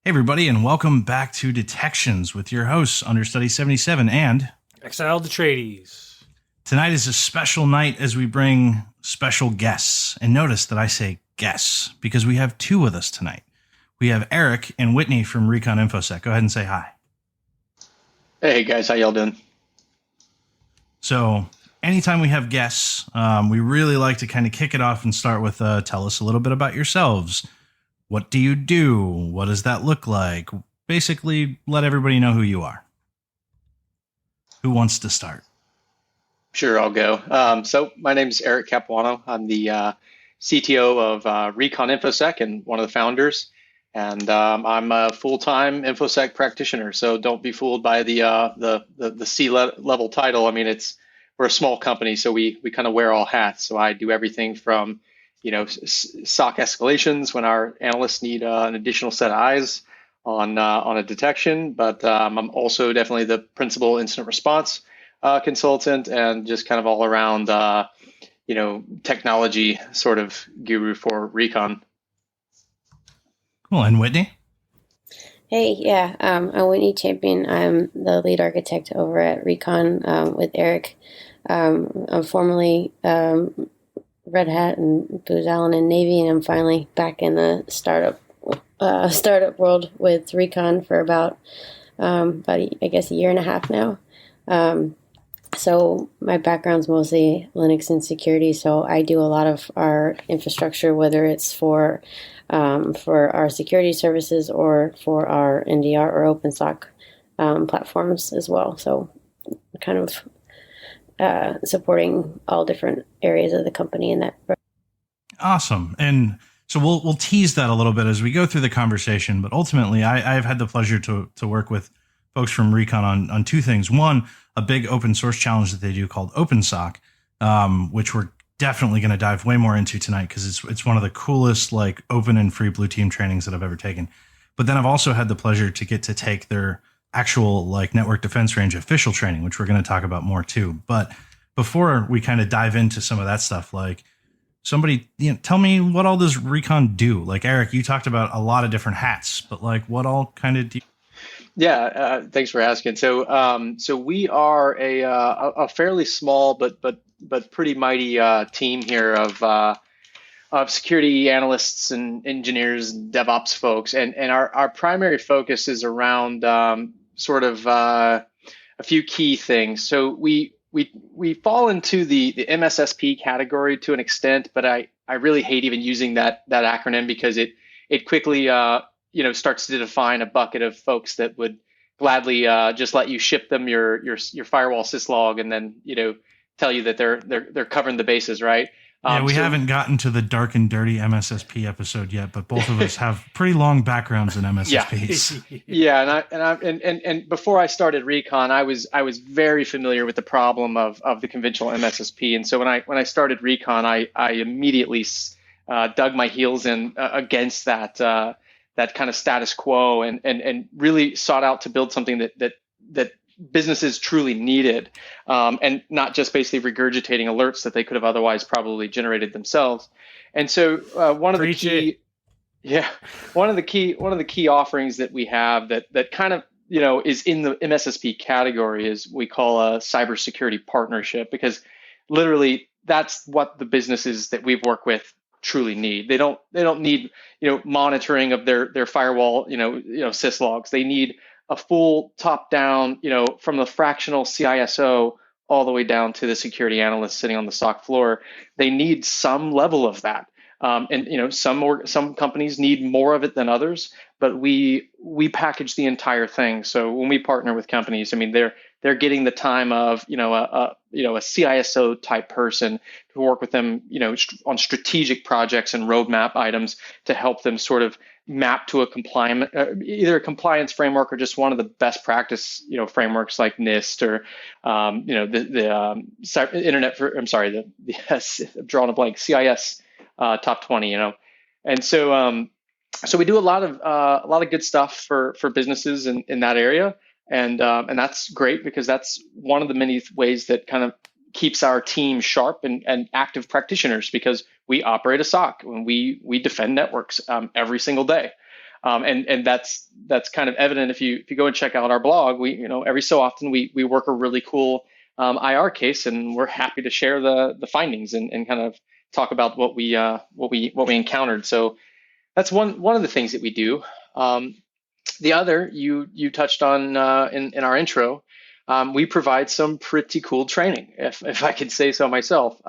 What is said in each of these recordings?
Hey, everybody, and welcome back to Detections with your hosts, Understudy 77. And Exile Detrades. tonight is a special night as we bring special guests. And notice that I say guests because we have two with us tonight. We have Eric and Whitney from Recon InfoSec. Go ahead and say hi. Hey, guys. How y'all doing? So anytime we have guests, we really like to kind of kick it off and start with tell us a little bit about yourselves. What do you do? What does that look like? Basically, let everybody know who you are. Who wants to start? Sure, I'll go. So my name is Eric Capuano. I'm the CTO of Recon InfoSec and one of the founders. And I'm a full-time InfoSec practitioner. So don't be fooled by the C-level title. I mean, we're a small company, so we kind of wear all hats. So I do everything from SOC escalations when our analysts need an additional set of eyes on a detection, but I'm also definitely the principal incident response consultant and just kind of all around technology sort of guru for Recon. Cool. And Whitney? Hey, yeah, I'm Whitney Champion. I'm the lead architect over at Recon with Eric. I'm formerly Red Hat and Booz Allen and Navy, and I'm finally back in the startup world with Recon for about I guess a year and a half now. So my background's mostly Linux and security, so I do a lot of our infrastructure, whether it's for our security services or for our NDR or OpenSOC platforms as well. So kind of supporting all different areas of the company in that. Awesome. And so we'll tease that a little bit as we go through the conversation, but ultimately I've had the pleasure to work with folks from Recon on two things. One, a big open source challenge that they do called OpenSOC, which we're definitely going to dive way more into tonight because it's one of the coolest like open and free blue team trainings that I've ever taken. But then I've also had the pleasure to get to take their actual like network defense range official training, which we're going to talk about more too. But before we kind of dive into some of that stuff, like somebody, tell me what all does Recon do? Like Eric, you talked about a lot of different hats, but like what all kind of do? Yeah, thanks for asking. So we are a fairly small but pretty mighty team here of security analysts and engineers and DevOps folks, and our primary focus is around sort of a few key things. So we fall into the MSSP category to an extent, but I really hate even using that acronym because it quickly starts to define a bucket of folks that would gladly just let you ship them your firewall syslog and then tell you that they're covering the bases, right? Yeah, we haven't gotten to the dark and dirty MSSP episode yet, but both of us have pretty long backgrounds in MSSPs. Yeah, and before I started Recon, I was very familiar with the problem of the conventional MSSP, and so when I started Recon, I immediately dug my heels in against that kind of status quo, and really sought out to build something that businesses truly needed, and not just basically regurgitating alerts that they could have otherwise probably generated themselves. And so one of the key offerings that we have that kind of is in the MSSP category is we call a cybersecurity partnership, because literally that's what the businesses that we've worked with truly need. They don't need monitoring of their firewall syslogs. They need a full top-down, from the fractional CISO all the way down to the security analyst sitting on the SOC floor. They need some level of that, and some companies need more of it than others. But we package the entire thing. So when we partner with companies, I mean they're getting the time of a CISO type person to work with them on strategic projects and roadmap items to help them sort of map to either a compliance framework or just one of the best practice frameworks like NIST or I'm drawing a blank, CIS top 20, and so we do a lot of good stuff for businesses in that area. And that's great because that's one of the many ways that kind of keeps our team sharp and active practitioners, because we operate a SOC and we defend networks every single day. And that's kind of evident if you go and check out our blog. We, every so often we work a really cool IR case, and we're happy to share the findings and kind of talk about what we encountered. So that's one of the things that we do. The other you touched on in our intro, we provide some pretty cool training, if I could say so myself.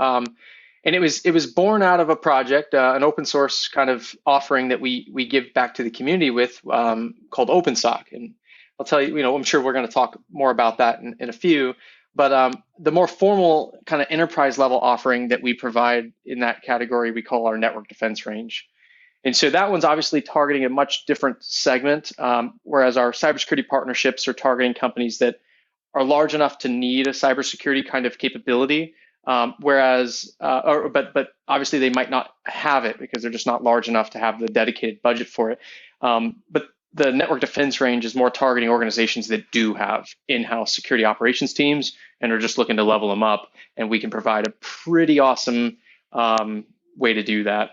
And it was born out of a project, an open source kind of offering that we give back to the community with, called OpenSOC. And I'll tell you, I'm sure we're going to talk more about that in a few. But the more formal kind of enterprise level offering that we provide in that category, we call our network defense range. And so that one's obviously targeting a much different segment, whereas our cybersecurity partnerships are targeting companies that are large enough to need a cybersecurity kind of capability, but obviously they might not have it because they're just not large enough to have the dedicated budget for it. But the network defense range is more targeting organizations that do have in-house security operations teams and are just looking to level them up, and we can provide a pretty awesome way to do that.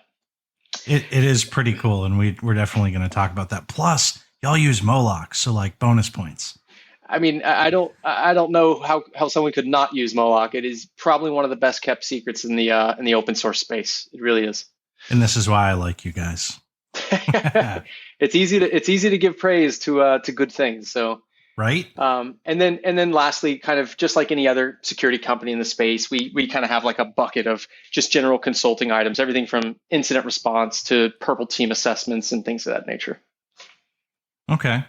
It is pretty cool, and we're definitely going to talk about that. Plus, y'all use Moloch, so like bonus points. I mean, I don't know how someone could not use Moloch. It is probably one of the best kept secrets in the open source space. It really is. And this is why I like you guys. It's easy to give praise to good things. So right. And then lastly, kind of just like any other security company in the space, we kind of have like a bucket of just general consulting items, everything from incident response to purple team assessments and things of that nature. Okay.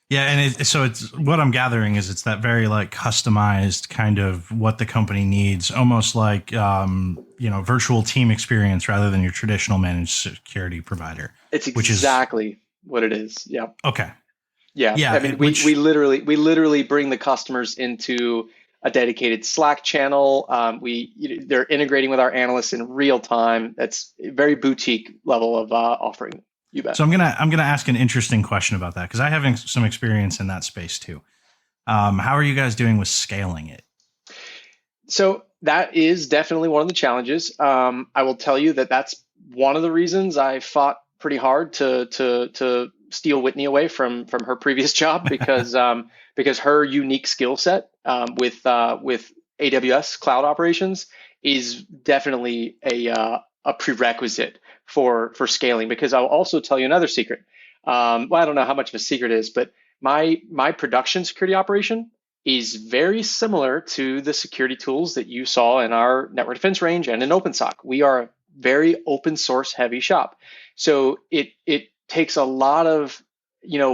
Yeah, and so it's what I'm gathering is it's that very like customized kind of what the company needs, almost like virtual team experience rather than your traditional managed security provider. It's exactly what it is. Yeah. Okay. Yeah. I mean, we literally bring the customers into a dedicated Slack channel. They're integrating with our analysts in real time. That's a very boutique level of offering. You bet. So I'm gonna ask an interesting question about that because I have some experience in that space too. How are you guys doing with scaling it? So that is definitely one of the challenges. I will tell you that's one of the reasons I fought pretty hard to steal Whitney away from her previous job because her unique skill set with AWS cloud operations is definitely a prerequisite for scaling. Because I'll also tell you another secret. I don't know how much of a secret it is, but my production security operation is very similar to the security tools that you saw in our network defense range and in OpenSOC. We are a very open source heavy shop. So it takes a lot of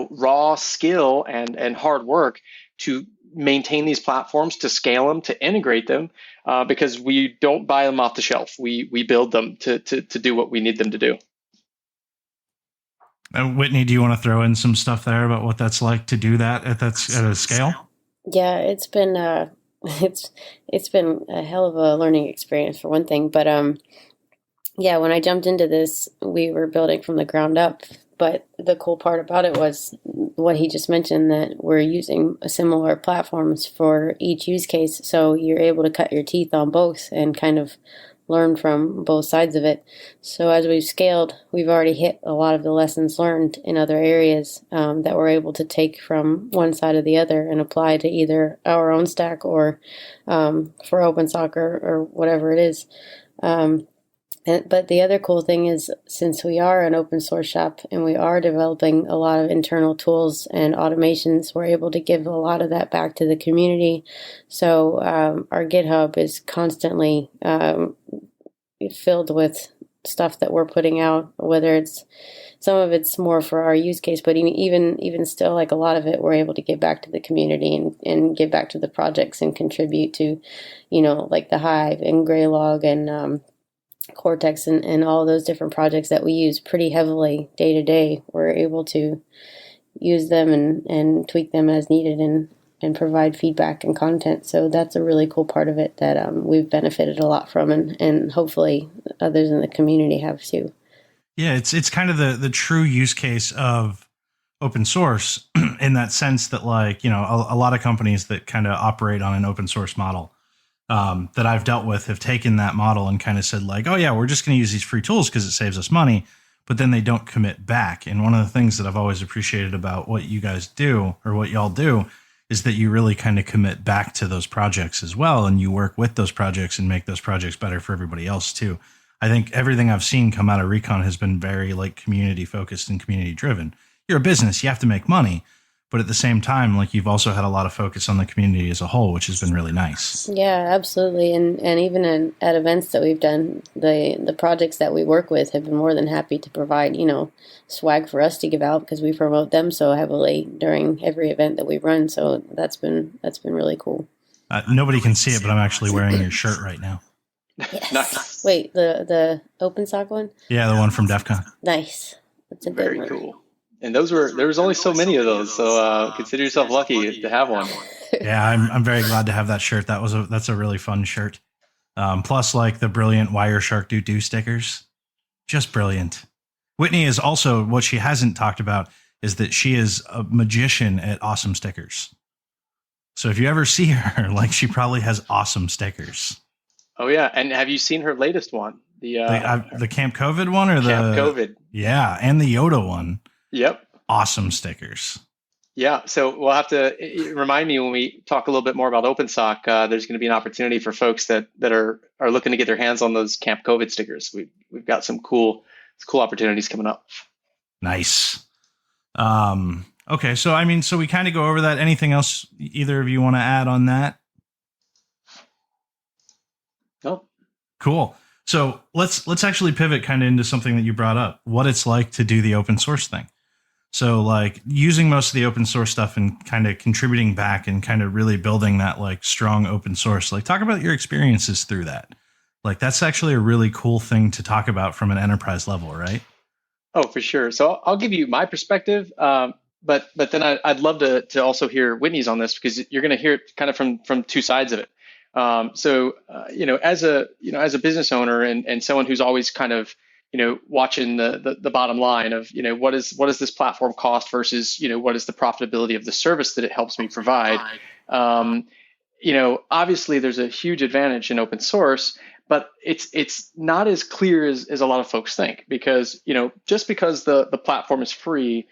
raw skill and hard work to maintain these platforms, to scale them, to integrate them, because we don't buy them off the shelf. We build them to do what we need them to do. Whitney, do you want to throw in some stuff there about what that's like to do that at a scale? Yeah, it's been it's been a hell of a learning experience for one thing. But yeah, when I jumped into this, we were building from the ground up. But the cool part about it was what he just mentioned, that we're using similar platforms for each use case. So you're able to cut your teeth on both and kind of learn from both sides of it. So as we've scaled, we've already hit a lot of the lessons learned in other areas that we're able to take from one side or the other and apply to either our own stack or for OpenSOC or whatever it is. But the other cool thing is, since we are an open source shop and we are developing a lot of internal tools and automations, we're able to give a lot of that back to the community. So our GitHub is constantly filled with stuff that we're putting out, whether it's some of it's more for our use case, but even still, like a lot of it, we're able to give back to the community and give back to the projects and contribute to, like the Hive and Graylog and Cortex and all those different projects that we use pretty heavily day to day. We're able to use them and tweak them as needed and provide feedback and content. So that's a really cool part of it that we've benefited a lot from, and hopefully others in the community have too. Yeah, it's kind of the true use case of open source in that sense that, like, a lot of companies that kind of operate on an open source model that I've dealt with have taken that model and kind of said like, oh yeah, we're just going to use these free tools because it saves us money. but then they don't commit back. And one of the things that I've always appreciated about what you guys do, or what y'all do, is that you really kind of commit back to those projects as well. And you work with those projects and make those projects better for everybody else too. I think everything I've seen come out of Recon has been very like community focused and community driven. You're a business, you have to make money, but at the same time, like you've also had a lot of focus on the community as a whole, which has been really nice. Yeah, absolutely. And even at events that we've done, the projects that we work with have been more than happy to provide, swag for us to give out because we promote them so heavily during every event that we run. So that's been really cool. Nobody can see it, but I'm actually wearing your shirt right now. Yes. Nice. Wait, the OpenSOC one? Yeah, the one from DEF CON. Nice. That's a good Very one. cool. And there was only so many of those, so consider yourself lucky to have one. Yeah, I'm very glad to have that shirt. That's a really fun shirt. Plus, like the brilliant Wireshark Doo stickers, just brilliant. Whitney is also, what she hasn't talked about is that she is a magician at awesome stickers. So if you ever see her, like she probably has awesome stickers. Oh yeah, and have you seen her latest one? The Camp COVID one, or Camp the COVID? Yeah, and the Yoda one. Yep. Awesome stickers. Yeah, so we'll have to remind me when we talk a little bit more about OpenSOC. There's going to be an opportunity for folks that are looking to get their hands on those Camp COVID stickers. We've got some cool opportunities coming up. Nice. Okay, so we kind of go over that. Anything else either of you want to add on that? No. Cool. So let's actually pivot kind of into something that you brought up, what it's like to do the open source thing. So like using most of the open source stuff and kind of contributing back and kind of really building that like strong open source. Like talk about your experiences through that. Like that's actually a really cool thing to talk about from an enterprise level, right? Oh, for sure. So I'll give you my perspective, but then I'd love to also hear Whitney's on this because you're going to hear it kind of from two sides of it. As a business owner and someone who's always kind of watching the bottom line of what does this platform cost versus what is the profitability of the service that it helps me provide. Obviously there's a huge advantage in open source, but it's not as clear as a lot of folks think because just because the platform is free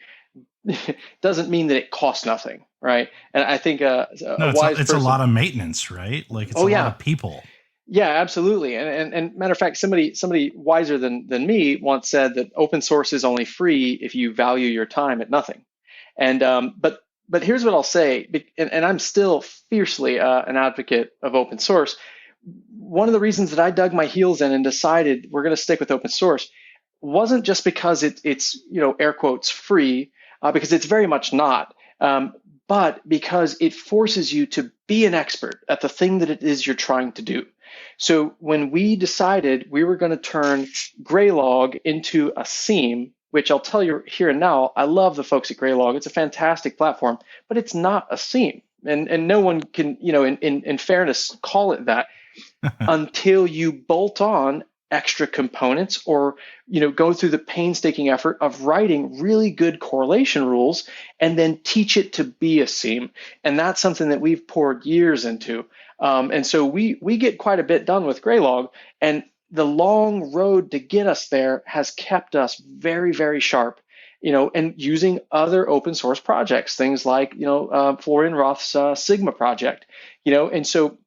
doesn't mean that it costs nothing, right? And I think it's a lot of maintenance, right? Like it's lot of people. Yeah, absolutely. And matter of fact, somebody wiser than me once said that open source is only free if you value your time at nothing. And but here's what I'll say, and I'm still fiercely an advocate of open source. One of the reasons that I dug my heels in and decided we're going to stick with open source wasn't just because it's air quotes free, because it's very much not, but because it forces you to be an expert at the thing that it is you're trying to do. So when we decided we were going to turn Graylog into a SIEM, which I'll tell you here and now, I love the folks at Graylog. It's a fantastic platform, but it's not a SIEM. And no one can, in fairness, call it that until you bolt on extra components or, go through the painstaking effort of writing really good correlation rules and then teach it to be a SIEM. And that's something that we've poured years into. And so we get quite a bit done with Graylog, and the long road to get us there has kept us very, very sharp, and using other open source projects, things like, Florian Roth's Sigma project, and so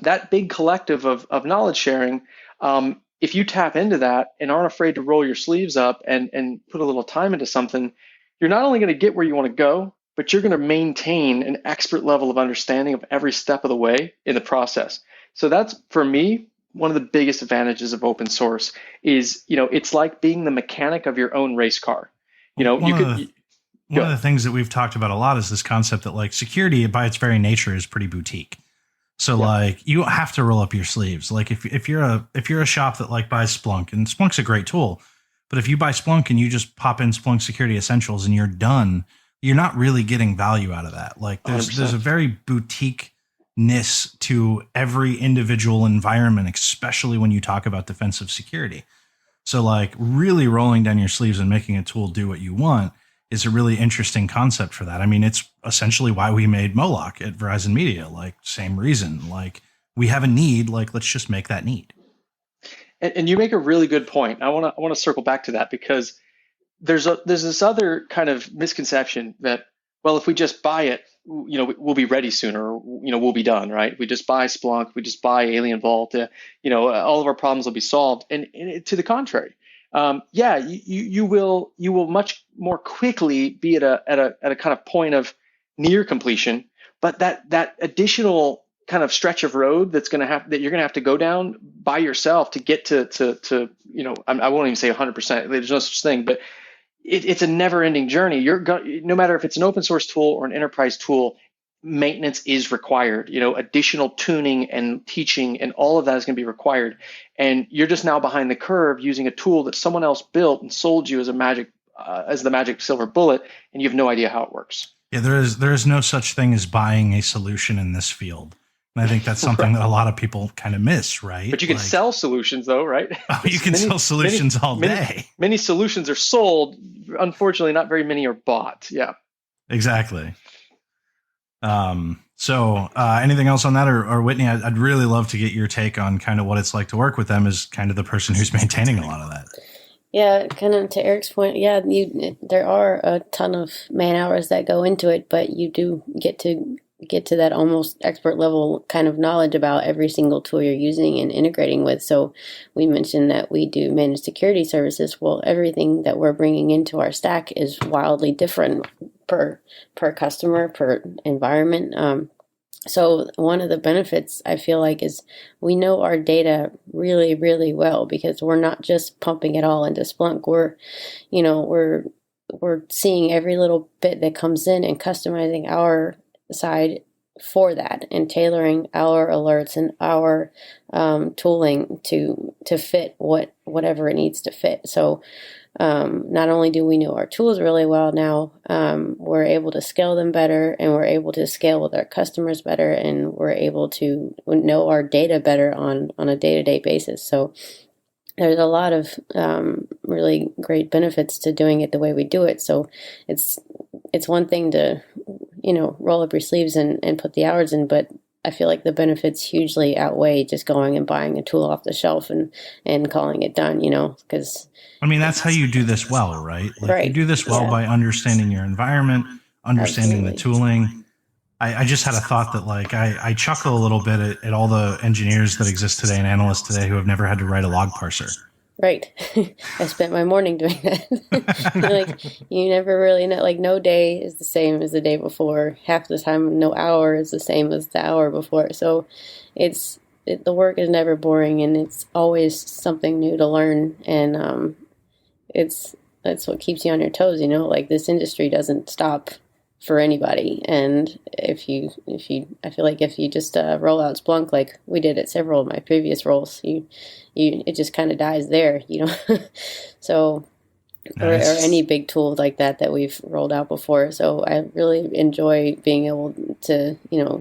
that big collective of knowledge sharing, if you tap into that and aren't afraid to roll your sleeves up and put a little time into something, you're not only going to get where you want to go, but you're going to maintain an expert level of understanding of every step of the way in the process. So that's, for me, one of the biggest advantages of open source is, it's like being the mechanic of your own race car. One of the things that we've talked about a lot is this concept that like security by its very nature is pretty boutique. So like you have to roll up your sleeves. Like if you're a shop that like buys Splunk, and Splunk's a great tool, but if you buy Splunk and you just pop in Splunk Security Essentials and you're done, you're not really getting value out of that. Like there's a very boutique-ness to every individual environment, especially when you talk about defensive security. So like really rolling down your sleeves and making a tool do what you want is a really interesting concept for that. I mean, it's essentially why we made Moloch at Verizon Media, like same reason, like we have a need, like let's just make that need. And you make a really good point. I want to circle back to that because there's this other kind of misconception that, well, if we just buy it, we'll be ready sooner. We'll be done, right? We just buy Splunk, we just buy Alien Vault, all of our problems will be solved. And to the contrary, you will much more quickly be at a kind of point of near completion, but that additional kind of stretch of road that you're gonna have to go down by yourself to get to I won't even say 100%. There's no such thing, but it's a never-ending journey. No matter if it's an open source tool or an enterprise tool, maintenance is required. Additional tuning and teaching and all of that is going to be required. And you're just now behind the curve using a tool that someone else built and sold you as the magic silver bullet, and you have no idea how it works. Yeah, there is no such thing as buying a solution in this field. And I think that's something that a lot of people kind of miss, right? But you can sell solutions, though, right? Oh, you can sell solutions all day. Many solutions are sold. Unfortunately, not very many are bought. Yeah. Exactly. So anything else on that? Or Whitney, I'd really love to get your take on kind of what it's like to work with them as kind of the person who's maintaining a lot of that. Yeah, kind of to Eric's point, there are a ton of man hours that go into it, but you do get to that almost expert level kind of knowledge about every single tool you're using and integrating with. So we mentioned that we do managed security services. Well, everything that we're bringing into our stack is wildly different per customer, per environment. So one of the benefits I feel like is we know our data really, really well because we're not just pumping it all into Splunk. We're seeing every little bit that comes in and customizing our side for that and tailoring our alerts and our tooling to fit whatever it needs to fit. So not only do we know our tools really well now, we're able to scale them better, and we're able to scale with our customers better, and we're able to know our data better on a day-to-day basis. So there's a lot of really great benefits to doing it the way we do it. So it's one thing to roll up your sleeves and put the hours in, but I feel like the benefits hugely outweigh just going and buying a tool off the shelf and calling it done, because that's how you do this well, right? Right. You do this well by understanding your environment, understanding the tooling. I just had a thought that I chuckle a little bit at all the engineers that exist today and analysts today who have never had to write a log parser. Right. I spent my morning doing that. You never really know, no day is the same as the day before. Half the time, no hour is the same as the hour before. So the work is never boring, and it's always something new to learn. And that's what keeps you on your toes, this industry doesn't stop for anybody. And I feel like if you just roll out Splunk like we did at several of my previous roles, it just kind of dies there, So, nice. or any big tool like that we've rolled out before. So I really enjoy being able to,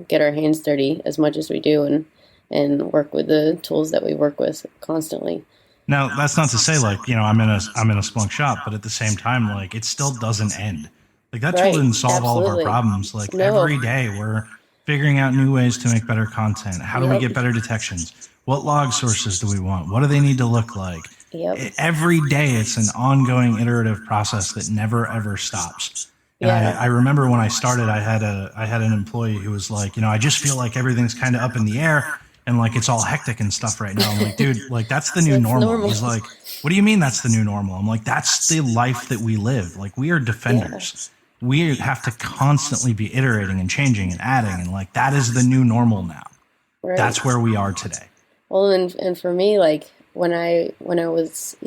get our hands dirty as much as we do and work with the tools that we work with constantly. Now, that's not to say I'm in a Splunk shop, but at the same time, it still doesn't end. That tool didn't solve all of our problems. Every day we're figuring out new ways to make better content. How do we get better detections? What log sources do we want? What do they need to look like? Yep. Every day it's an ongoing iterative process that never ever stops. And I remember when I started, I had an employee who was like, I just feel like everything's kind of up in the air and it's all hectic and stuff right now. I'm like, dude, that's the new normal. He's like, what do you mean that's the new normal? I'm like, that's the life that we live. We are defenders. Yeah. We have to constantly be iterating and changing and adding, and that is the new normal now. Right. That's where we are today. Well, and for me, when I was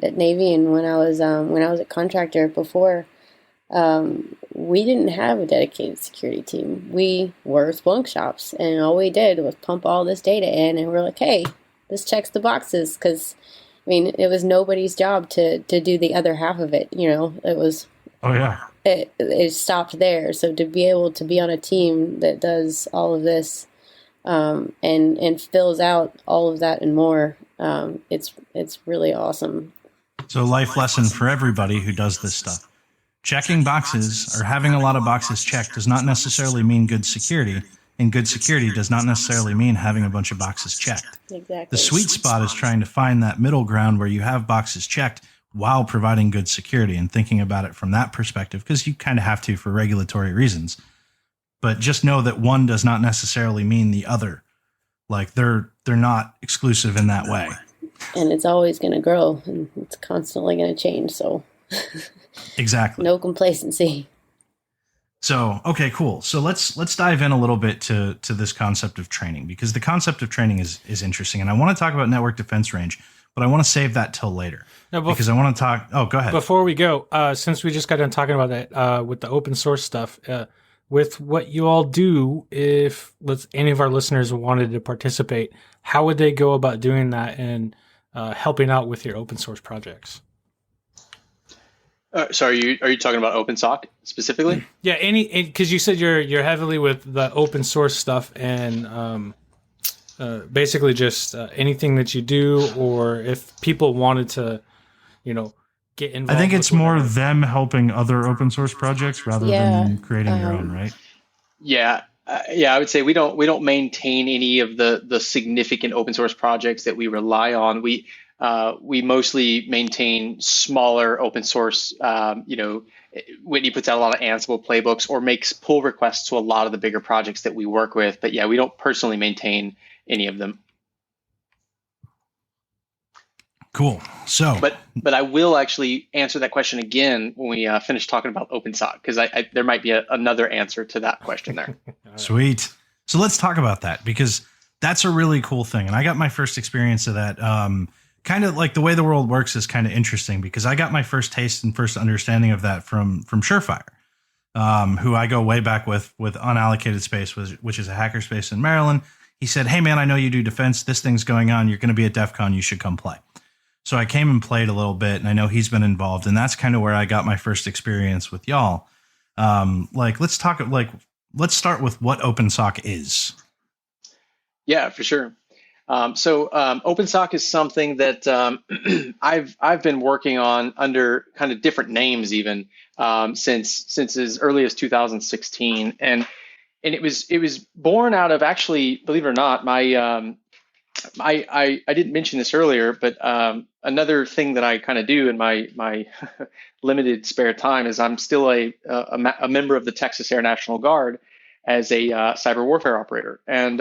at Navy and when I was a contractor before, we didn't have a dedicated security team. We were Splunk shops, and all we did was pump all this data in, and we're like, hey, this checks the boxes, because it was nobody's job to do the other half of it. It was. Oh yeah. It stopped there. So to be able to be on a team that does all of this and fills out all of that and more, it's really awesome. So life lesson for everybody who does this stuff. Checking boxes or having a lot of boxes checked does not necessarily mean good security, and good security does not necessarily mean having a bunch of boxes checked. Exactly. The sweet spot is trying to find that middle ground where you have boxes checked while providing good security and thinking about it from that perspective, because you kind of have to for regulatory reasons. But just know that one does not necessarily mean the other. Like they're not exclusive in that way. And it's always going to grow, and it's constantly going to change. So exactly. No complacency. So, okay, cool. So let's dive in a little bit to this concept of training, because the concept of training is interesting. And I want to talk about network defense range, but I want to save that till later. No, because I want to talk. Oh, go ahead. Before we go, since we just got done talking about that with the open source stuff, with what you all do, if any of our listeners wanted to participate, how would they go about doing that and helping out with your open source projects? So are you talking about OpenSOC specifically? Yeah, because you said you're heavily with the open source stuff, and basically just anything that you do, or if people wanted to, get involved. I think it's more them helping other open source projects rather than creating your own, right? Yeah. I would say we don't maintain any of the significant open source projects that we rely on. We mostly maintain smaller open source. Whitney puts out a lot of Ansible playbooks or makes pull requests to a lot of the bigger projects that we work with. But yeah, we don't personally maintain any of them. Cool. So, but I will actually answer that question again when we finish talking about OpenSOC, because there might be another answer to that question there. Sweet. So let's talk about that, because that's a really cool thing. And I got my first experience of that. Kind of like the way the world works is kind of interesting, because I got my first taste and first understanding of that from Surefire, who I go way back with Unallocated Space, which is a hackerspace in Maryland. He said, "Hey man, I know you do defense. This thing's going on. You're going to be at DEF CON. You should come play." So I came and played a little bit, and I know he's been involved, and that's kind of where I got my first experience with y'all. Let's start with what OpenSOC is. Yeah, for sure. So OpenSOC is something that I've been working on under kind of different names even since as early as 2016, and it was born out of, actually, believe it or not, my I didn't mention this earlier, but another thing that I kind of do in my limited spare time is I'm still a member of the Texas Air National Guard as a cyber warfare operator. And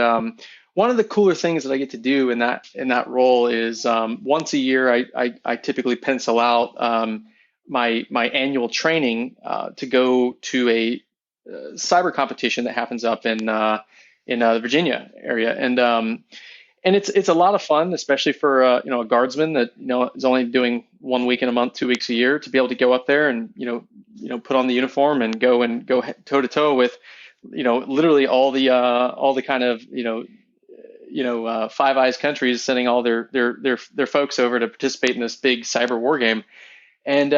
one of the cooler things that I get to do in that role is once a year I typically pencil out my annual training to go to a cyber competition that happens up in the Virginia area, and it's a lot of fun, especially for a guardsman that is only doing 1 week in a month, 2 weeks a year, to be able to go up there and put on the uniform and go toe to toe with literally all the kind of Five Eyes countries sending all their folks over to participate in this big cyber war game. And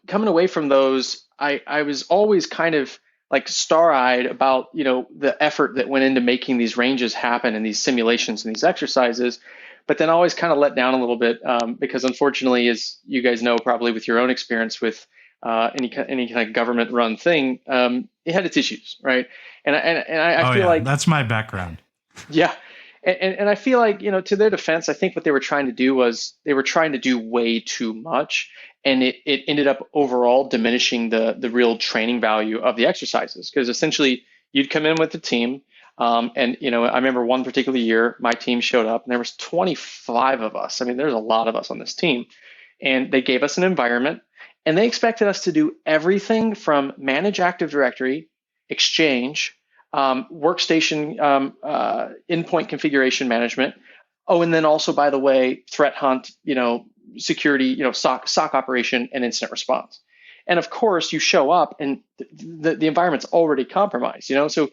coming away from those, I was always kind of like star-eyed about the effort that went into making these ranges happen and these simulations and these exercises, but then always kind of let down a little bit because, unfortunately, as you guys know, probably with your own experience with any kind of government-run thing, it had its issues, right? And I feel like that's my background. Yeah. And I feel like, to their defense, I think what they were trying to do was they were trying to do way too much. And it ended up overall diminishing the real training value of the exercises, because essentially you'd come in with the team. And I remember one particular year, my team showed up and there was 25 of us. I mean, there's a lot of us on this team. And they gave us an environment and they expected us to do everything from manage Active Directory, Exchange, workstation endpoint configuration management. Oh, and then also, by the way, threat hunt, security, SOC operation and incident response. And of course, you show up and the environment's already compromised. So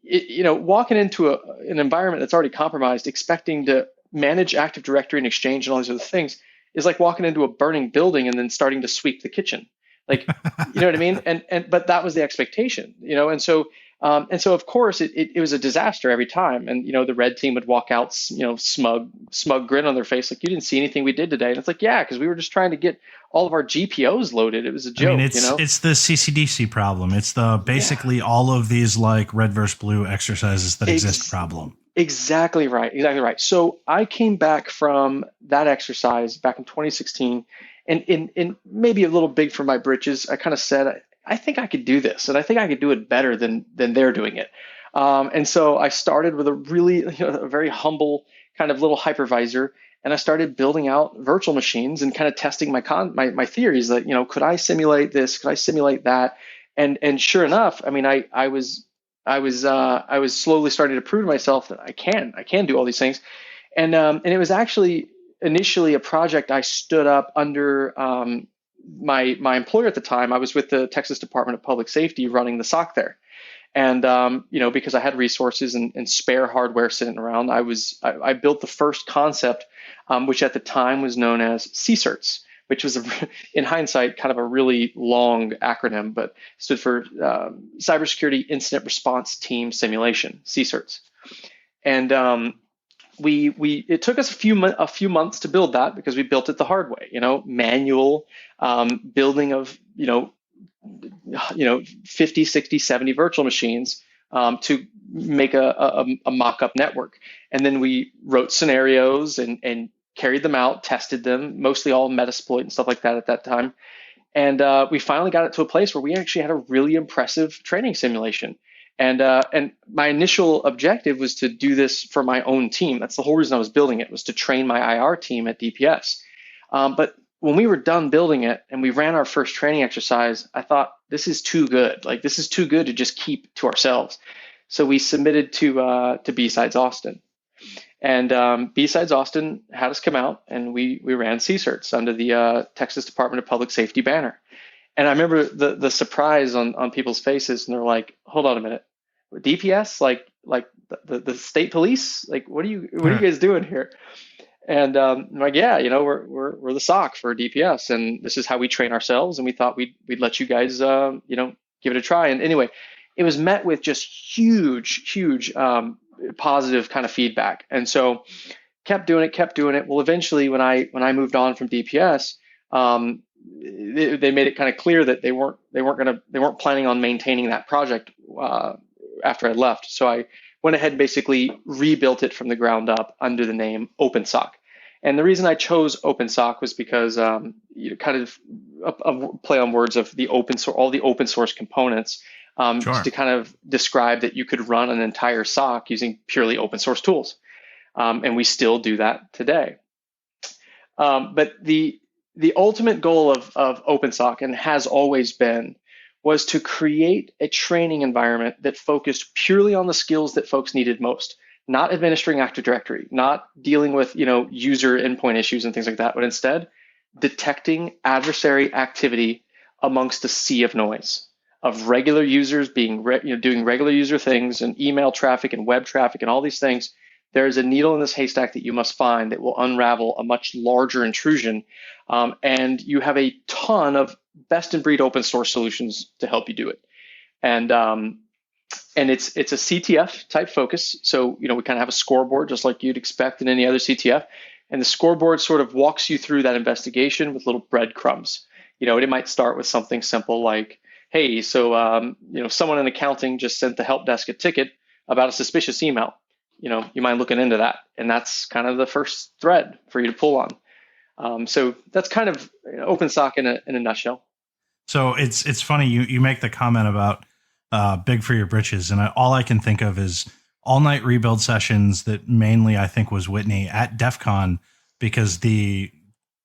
walking into an environment that's already compromised, expecting to manage Active Directory and Exchange and all these other things is like walking into a burning building and then starting to sweep the kitchen. Like, you know what I mean? But that was the expectation, and so of course it was a disaster every time. And, the red team would walk out, smug grin on their face. Like, you didn't see anything we did today. And it's like, yeah, because we were just trying to get all of our GPOs loaded. It was a joke. I mean, it's the CCDC problem. It's the basically all of these like red versus blue exercises that exist problem. Exactly right. Exactly right. So I came back from that exercise back in 2016, and maybe a little big for my britches. I kind of said, I think I could do this, and I think I could do it better than they're doing it. And so I started with a really, a very humble kind of little hypervisor, and I started building out virtual machines and kind of testing my theories that, could I simulate this? Could I simulate that? And sure enough, I mean, I was slowly starting to prove to myself that I can do all these things, and it was actually initially a project I stood up under my employer at the time. I was with the Texas Department of Public Safety running the SOC there, and because I had resources and spare hardware sitting around, I built the first concept, which at the time was known as CSIRTs, which was, in hindsight, kind of a really long acronym, but stood for Cybersecurity Incident Response Team Simulation, CSIRTs. And it took us a few months to build that because we built it the hard way, manual building of 50, 60, 70 virtual machines to make a mock-up network. And then we wrote scenarios and carried them out, tested them, mostly all Metasploit and stuff like that at that time. And we finally got it to a place where we actually had a really impressive training simulation. And my initial objective was to do this for my own team. That's the whole reason I was building it, was to train my IR team at DPS. But when we were done building it and we ran our first training exercise, I thought, this is too good. Like, this is too good to just keep to ourselves. So we submitted to B-Sides Austin. And B-Sides Austin had us come out, and we ran CSIRTs under the Texas Department of Public Safety banner. And I remember the surprise on people's faces, and they're like, "Hold on a minute, DPS, like the state police, like what are you guys doing here?" And I'm like, "Yeah, we're the SOC for DPS, and this is how we train ourselves, and we thought we'd let you guys give it a try." And anyway, it was met with just huge positive kind of feedback, and so kept doing it. Well, eventually, when I moved on from DPS, they made it kind of clear that they weren't planning on maintaining that project after I left. So I went ahead and basically rebuilt it from the ground up under the name OpenSOC. And the reason I chose OpenSOC was because kind of a play on words of the open source, all the open source components. Sure. To kind of describe that you could run an entire SOC using purely open source tools. And we still do that today. But the ultimate goal of OpenSOC, and has always been, was to create a training environment that focused purely on the skills that folks needed most, not administering Active Directory, not dealing with user endpoint issues and things like that, but instead detecting adversary activity amongst a sea of noise of regular users doing regular user things, and email traffic and web traffic and all these things. There is a needle in this haystack that you must find that will unravel a much larger intrusion, and you have a ton of best-in-breed open source solutions to help you do it. And it's a CTF type focus. So we kind of have a scoreboard just like you'd expect in any other CTF, and the scoreboard sort of walks you through that investigation with little breadcrumbs. It might start with something simple like, hey, so someone in accounting just sent the help desk a ticket about a suspicious email. You mind looking into that? And that's kind of the first thread for you to pull on. So that's kind of OpenSOC in a nutshell. So it's funny you make the comment about big for your britches, and all I can think of is all night rebuild sessions that mainly I think was Whitney at DEF CON, because there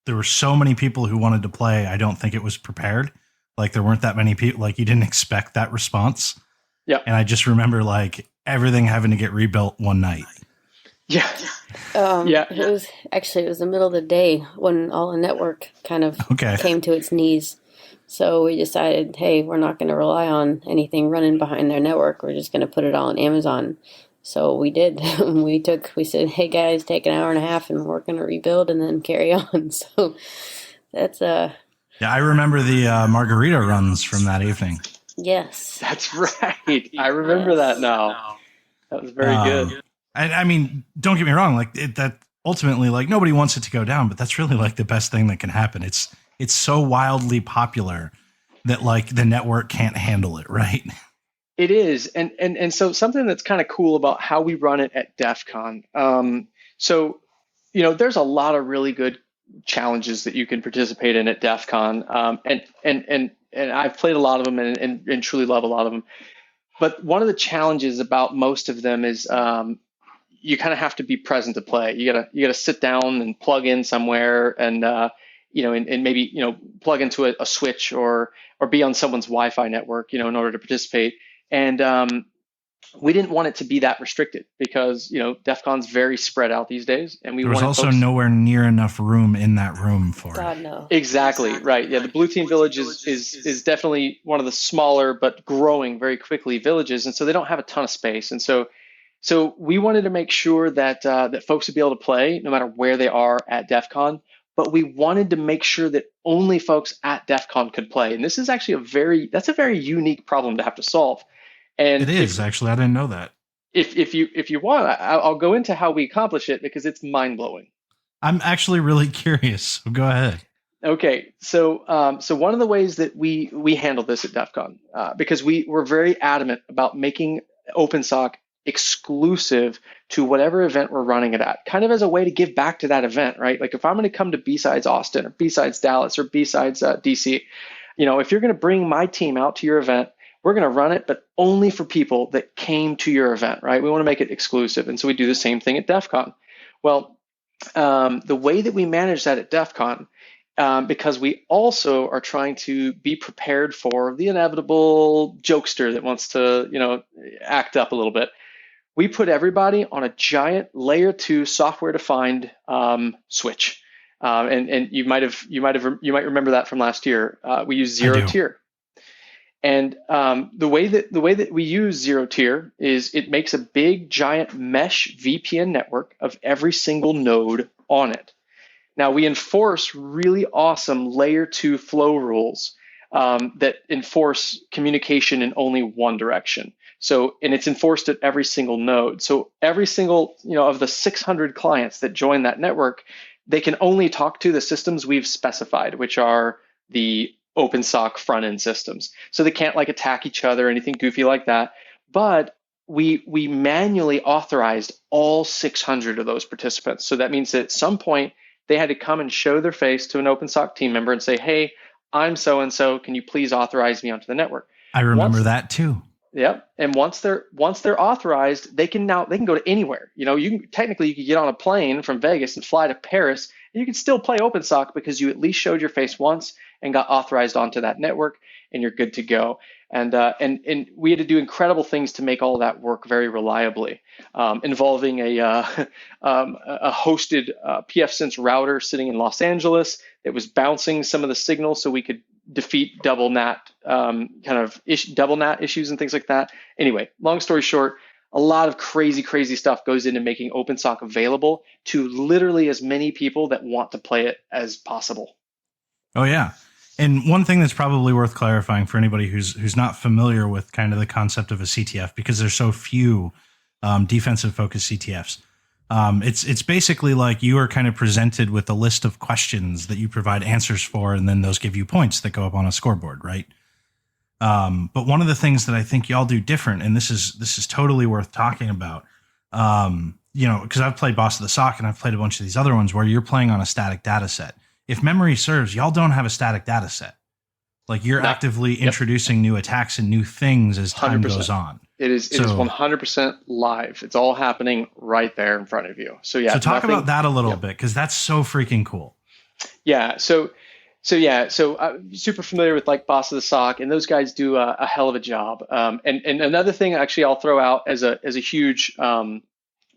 were so many people who wanted to play. I don't think it was prepared. Like, there weren't that many people, like, you didn't expect that response. Yeah. And I just remember like everything having to get rebuilt one night. Yeah. It was the middle of the day when all the network kind of came to its knees. So we decided, hey, we're not going to rely on anything running behind their network. We're just going to put it all on Amazon. So we did. We said, hey guys, take an hour and a half and we're going to rebuild and then carry on. So that's Yeah, I remember the margarita runs from that evening. Yes. That's right. I remember that now. That was very good. I mean, don't get me wrong. Like that ultimately, like, nobody wants it to go down, but that's really like the best thing that can happen. It's so wildly popular that like the network can't handle it, right? It is, and so something that's kind of cool about how we run it at DEF CON. So, there's a lot of really good challenges that you can participate in at DEF CON, and I've played a lot of them and truly love a lot of them. But one of the challenges about most of them is you kind of have to be present to play. You gotta sit down and plug in somewhere, and and maybe plug into a switch or be on someone's Wi-Fi network, in order to participate. And we didn't want it to be that restricted because DEF CON's very spread out these days, and there was also nowhere near enough room in that room for God, it. no. Exactly right. Yeah, the Blue Team Village is definitely one of the smaller but growing very quickly villages, and so they don't have a ton of space. And so we wanted to make sure that that folks would be able to play no matter where they are at DEF CON, but we wanted to make sure that only folks at DEF CON could play. And this is actually that's a very unique problem to have to solve. And it is actually, I didn't know that. If you want, I'll go into how we accomplish it because it's mind blowing. I'm actually really curious. So go ahead. Okay, so one of the ways that we handle this at DEF CON, because we're very adamant about making OpenSOC exclusive to whatever event we're running it at, kind of as a way to give back to that event, right? Like if I'm going to come to B-Sides Austin or B-Sides Dallas or B-Sides DC, if you're going to bring my team out to your event, we're going to run it, but only for people that came to your event, right? We want to make it exclusive. And so we do the same thing at DEF CON. Well, the way that we manage that at DEF CON, because we also are trying to be prepared for the inevitable jokester that wants to, act up a little bit, we put everybody on a giant layer 2 software-defined switch. And you might remember that from last year. We use zero tier. And the way that we use zero tier is it makes a big giant mesh VPN network of every single node on it. Now we enforce really awesome layer 2 flow rules that enforce communication in only one direction. And it's enforced at every single node. So every single of the 600 clients that join that network, they can only talk to the systems we've specified, which are the OpenSOC front-end systems. So they can't attack each other or anything goofy like that. But we manually authorized all 600 of those participants. So that means that at some point they had to come and show their face to an OpenSOC team member and say, "Hey, I'm so-and-so, can you please authorize me onto the network?" I remember that too. Yep. And once they're authorized, they can go to anywhere. You could get on a plane from Vegas and fly to Paris, and you can still play OpenSOC because you at least showed your face once and got authorized onto that network, and you're good to go. And we had to do incredible things to make all of that work very reliably, involving a hosted pfSense router sitting in Los Angeles that was bouncing some of the signals so we could defeat double NAT double NAT issues and things like that. Anyway, long story short, a lot of crazy stuff goes into making OpenSOC available to literally as many people that want to play it as possible. Oh yeah. And one thing that's probably worth clarifying for anybody who's not familiar with kind of the concept of a CTF, because there's so few defensive focused CTFs. It's basically like you are kind of presented with a list of questions that you provide answers for, and then those give you points that go up on a scoreboard, right? But one of the things that I think y'all do different, and this is totally worth talking about, because I've played Boss of the SOC and I've played a bunch of these other ones where you're playing on a static data set. If memory serves, y'all don't have a static data set. Like you're actively introducing new attacks and new things as time 100%. Goes on. It is 100% live. It's all happening right there in front of you. So So talk about that a little bit, because that's so freaking cool. Yeah. So I'm super familiar with Boss of the SOC, and those guys do a hell of a job. And another thing, actually, I'll throw out as a huge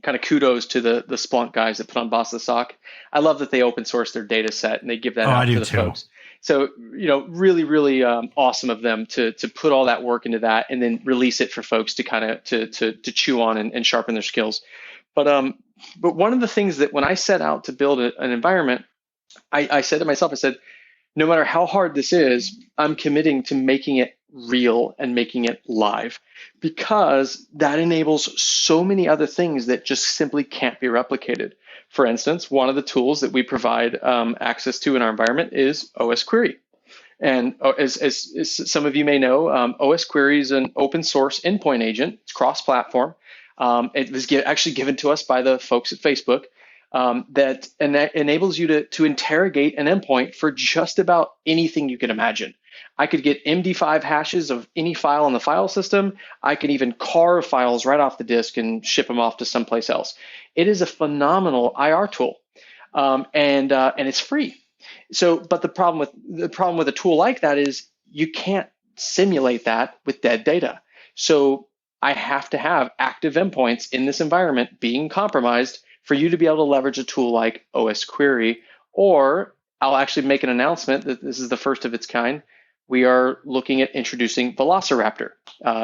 kind of kudos to the Splunk guys that put on Boss of the SOC. I love that they open source their data set and they give that out to the folks. So, really awesome of them to put all that work into that and then release it for folks to kind of to chew on and sharpen their skills. But one of the things that when I set out to build an environment, I said to myself, no matter how hard this is, I'm committing to making it real and making it live, because that enables so many other things that just simply can't be replicated. For instance, one of the tools that we provide access to in our environment is OS Query. And as some of you may know, OS Query is an open source endpoint agent. It's cross-platform. It was actually given to us by the folks at Facebook. That enables you to interrogate an endpoint for just about anything you can imagine. I could get MD5 hashes of any file on the file system. I can even carve files right off the disk and ship them off to someplace else. It is a phenomenal IR tool, and it's free. So, but the problem with a tool like that is you can't simulate that with dead data. So I have to have active endpoints in this environment being compromised for you to be able to leverage a tool like OS Query. Or I'll actually make an announcement that this is the first of its kind. We are looking at introducing Velociraptor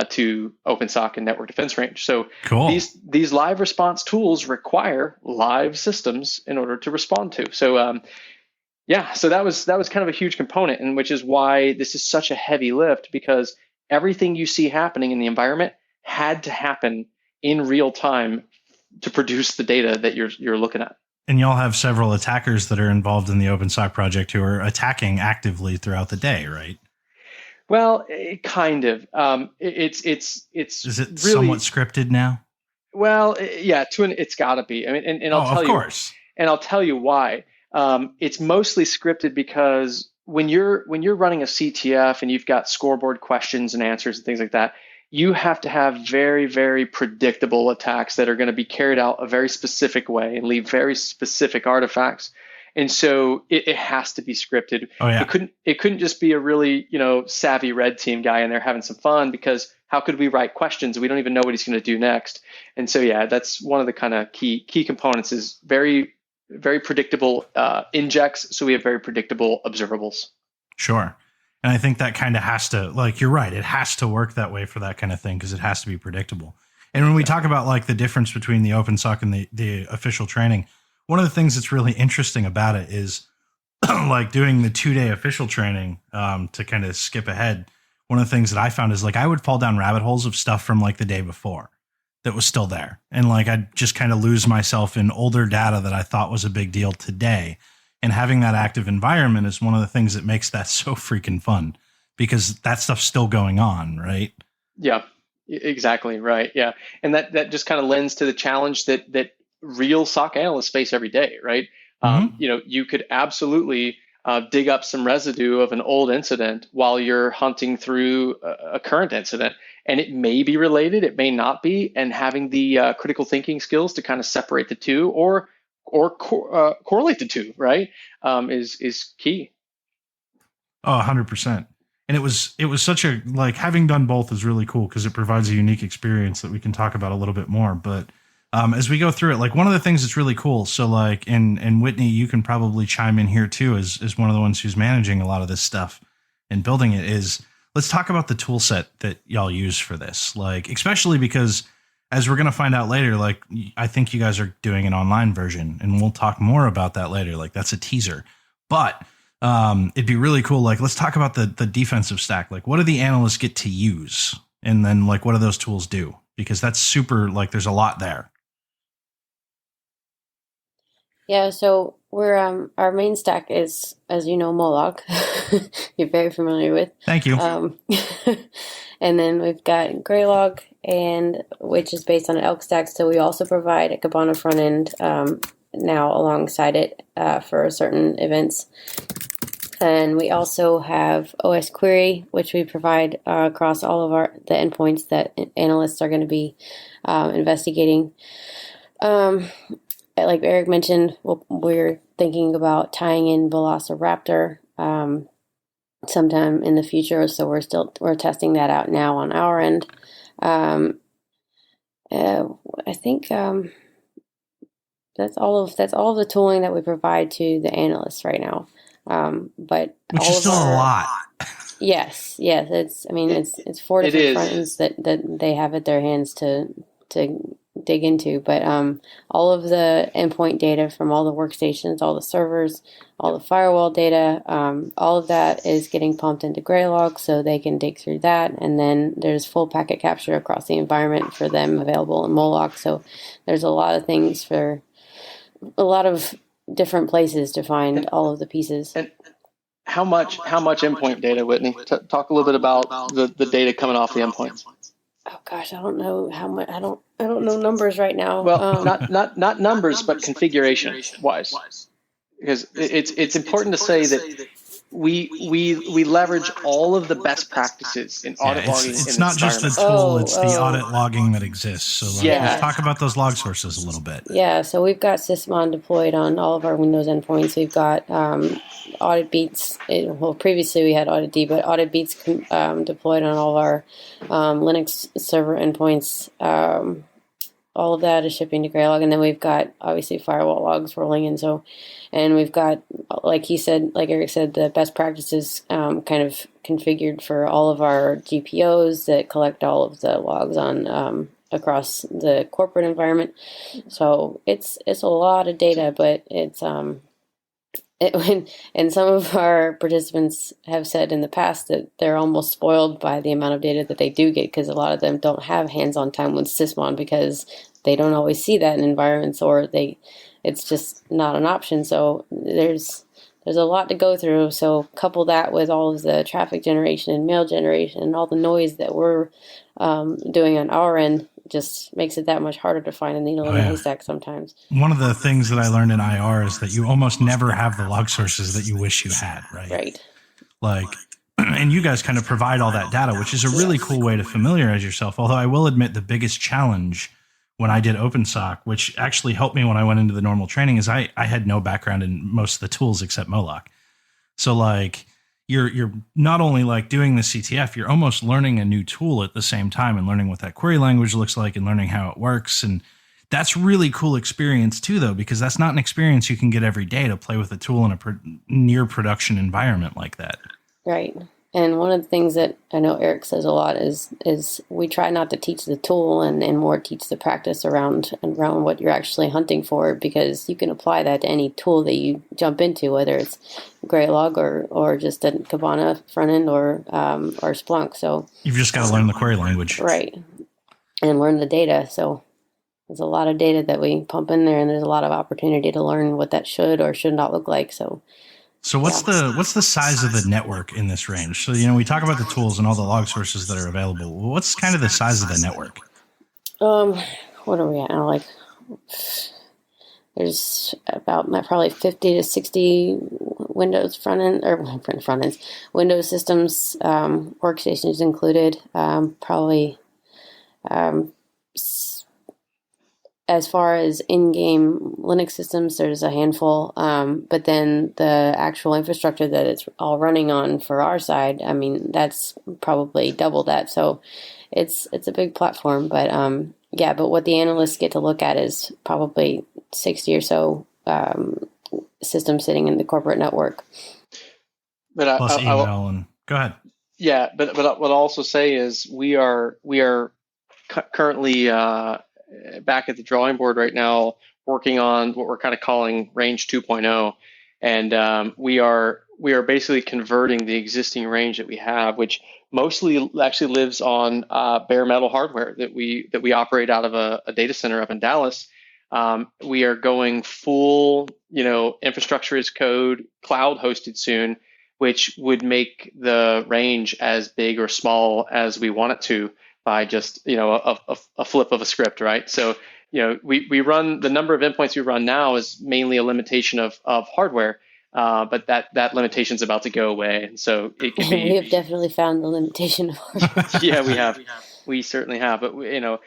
to OpenSOC and Network Defense Range. So cool. These live response tools require live systems in order to respond to. So so that was kind of a huge component, and which is why this is such a heavy lift, because everything you see happening in the environment had to happen in real time to produce the data that you're looking at. And y'all have several attackers that are involved in the OpenSOC project who are attacking actively throughout the day, right? Well, kind of. It's Is it really somewhat scripted now? Well, yeah, it's got to be. I mean, and I'll tell you. Of course. And I'll tell you why. It's mostly scripted because when you're running a CTF and you've got scoreboard questions and answers and things like that, you have to have very, very predictable attacks that are going to be carried out a very specific way and leave very specific artifacts. And so it has to be scripted. Oh, yeah. It couldn't just be a really, savvy red team guy in there having some fun, because how could we write questions? We don't even know what he's going to do next. And so, yeah, that's one of the kind of key components is very, very predictable injects. So we have very predictable observables. Sure. And I think that kind of has to, like, you're right, it has to work that way for that kind of thing, because it has to be predictable. And when we talk about like the difference between the OpenSOC and the official training, one of the things that's really interesting about it is like doing the 2-day official training, to kind of skip ahead. One of the things that I found is like I would fall down rabbit holes of stuff from like the day before that was still there. And like I'd just kind of lose myself in older data that I thought was a big deal today. And having that active environment is one of the things that makes that so freaking fun, because that stuff's still going on, right? Yeah, exactly. Right. Yeah. And that just kind of lends to the challenge that real SOC analysts face every day, right? Mm-hmm. You could absolutely dig up some residue of an old incident while you're hunting through a current incident, and it may be related, it may not be, and having the critical thinking skills to kind of separate the two or correlate the two, right, is key. Oh, 100%. And it was such a, like, having done both is really cool because it provides a unique experience that we can talk about a little bit more. But as we go through it, like one of the things that's really cool. So like, and Whitney, you can probably chime in here too, as one of the ones who's managing a lot of this stuff and building it, is let's talk about the tool set that y'all use for this. Like, especially because as we're going to find out later, like, I think you guys are doing an online version, and we'll talk more about that later. Like, that's a teaser, but it'd be really cool. Like, let's talk about the defensive stack. Like, what do the analysts get to use? And then like, what do those tools do? Because that's super, like, there's a lot there. Yeah, so we're our main stack is, as you know, Moloch. You're very familiar with. Thank you. And then we've got Graylog, and which is based on an elk stack. So we also provide a Capuano front end now alongside it for certain events. And we also have OS Query, which we provide across all of the endpoints that analysts are going to be investigating. Like Eric mentioned, we're thinking about tying in Velociraptor sometime in the future. So we're testing that out now on our end. I think that's all of the tooling that we provide to the analysts right now. But which is still a lot. Yes. It's 4 different front ends that they have at their hands to dig into, but all of the endpoint data from all the workstations, all the servers, all the firewall data, all of that is getting pumped into Graylog so they can dig through that, and then there's full packet capture across the environment for them available in Moloch. So there's a lot of things for a lot of different places to find all of the pieces. How much endpoint data, Whitney? Talk a little bit about the data coming off the endpoints. Oh gosh, I don't know how much. I don't know numbers right now. Well, not numbers, but configuration wise, because it's important to say that we leverage all of the best practices in audit logging. It's not just the tool; it's the audit logging that exists. So let's talk about those log sources a little bit. Yeah, so we've got Sysmon deployed on all of our Windows endpoints. We've got Audit Beats. Previously we had Audit D, but Audit Beats deployed on all of our Linux server endpoints. All of that is shipping to Graylog, and then we've got obviously firewall logs rolling in. So, and we've got, like Eric said, the best practices kind of configured for all of our GPOs that collect all of the logs on across the corporate environment. So it's a lot of data, but it's and some of our participants have said in the past that they're almost spoiled by the amount of data that they do get, because a lot of them don't have hands-on time with Sysmon because they don't always see that in environments, or it's just not an option. So there's a lot to go through. So couple that with all of the traffic generation and mail generation and all the noise that we're doing on our end, just makes it that much harder to find a needle in a haystack sometimes. One of the things that I learned in IR is that you almost never have the log sources that you wish you had, right? Right. Like, and you guys kind of provide all that data, which is a really cool way to familiarize yourself. Although I will admit the biggest challenge when I did OpenSOC, which actually helped me when I went into the normal training, is I had no background in most of the tools except Moloch. So like, you're not only like doing the CTF, you're almost learning a new tool at the same time and learning what that query language looks like and learning how it works. And that's really cool experience too, though, because that's not an experience you can get every day to play with a tool in a near production environment like that. Right. And one of the things that I know Eric says a lot is we try not to teach the tool and more teach the practice around what you're actually hunting for, because you can apply that to any tool that you jump into, whether it's Graylog or just a Capuano front end or Splunk. So you've just got to learn the query language. Right. And learn the data. So there's a lot of data that we pump in there, and there's a lot of opportunity to learn what that should or should not look like. So what's the size of the network in this range? So, we talk about the tools and all the log sources that are available. What's kind of the size of the network? What are we at now? Like, there's about probably 50 to 60 Windows front ends, Windows systems, workstations included. Probably, as far as in-game Linux systems, there's a handful, but then the actual infrastructure that it's all running on for our side, I mean, that's probably double that. So it's a big platform, but but what the analysts get to look at is probably 60 or so systems sitting in the corporate network. But plus email and go ahead. Yeah, but what I'll also say is we are currently back at the drawing board right now, working on what we're kind of calling range 2.0, and we are basically converting the existing range that we have, which mostly actually lives on bare metal hardware that we operate out of a data center up in Dallas. We are going full, infrastructure as code, cloud hosted soon, which would make the range as big or small as we want it to, by just a flip of a script, right? So we run, the number of endpoints we run now is mainly a limitation of hardware, but that limitation is about to go away, and so it can be. We have definitely found the limitation of hardware. Yeah, we have. We certainly have, but and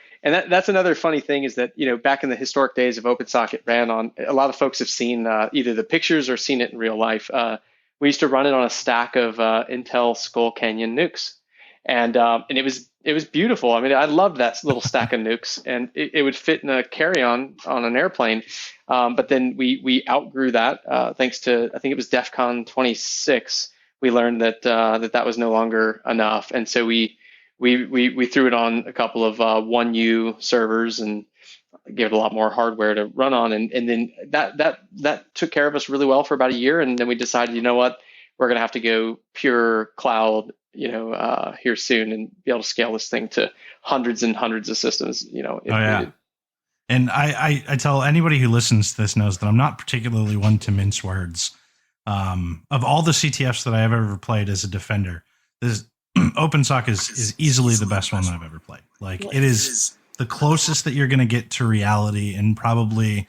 that's another funny thing is that back in the historic days of OpenSOC, it ran on. A lot of folks have seen either the pictures or seen it in real life. We used to run it on a stack of Intel Skull Canyon nukes. And it was beautiful. I mean, I loved that little stack of nukes, and it would fit in a carry-on on an airplane. But then we outgrew that thanks to, I think it was DEF CON 26. We learned that that was no longer enough, and so we threw it on a couple of 1U servers and gave it a lot more hardware to run on, and then that took care of us really well for about a year, and then we decided, we're going to have to go pure cloud, here soon, and be able to scale this thing to hundreds and hundreds of systems, needed. And I tell anybody who listens to this knows that I'm not particularly one to mince words. Of all the CTFs that I have ever played as a defender, this OpenSOC is easily the best one that I've ever played. Like, it is the closest that you're going to get to reality, and probably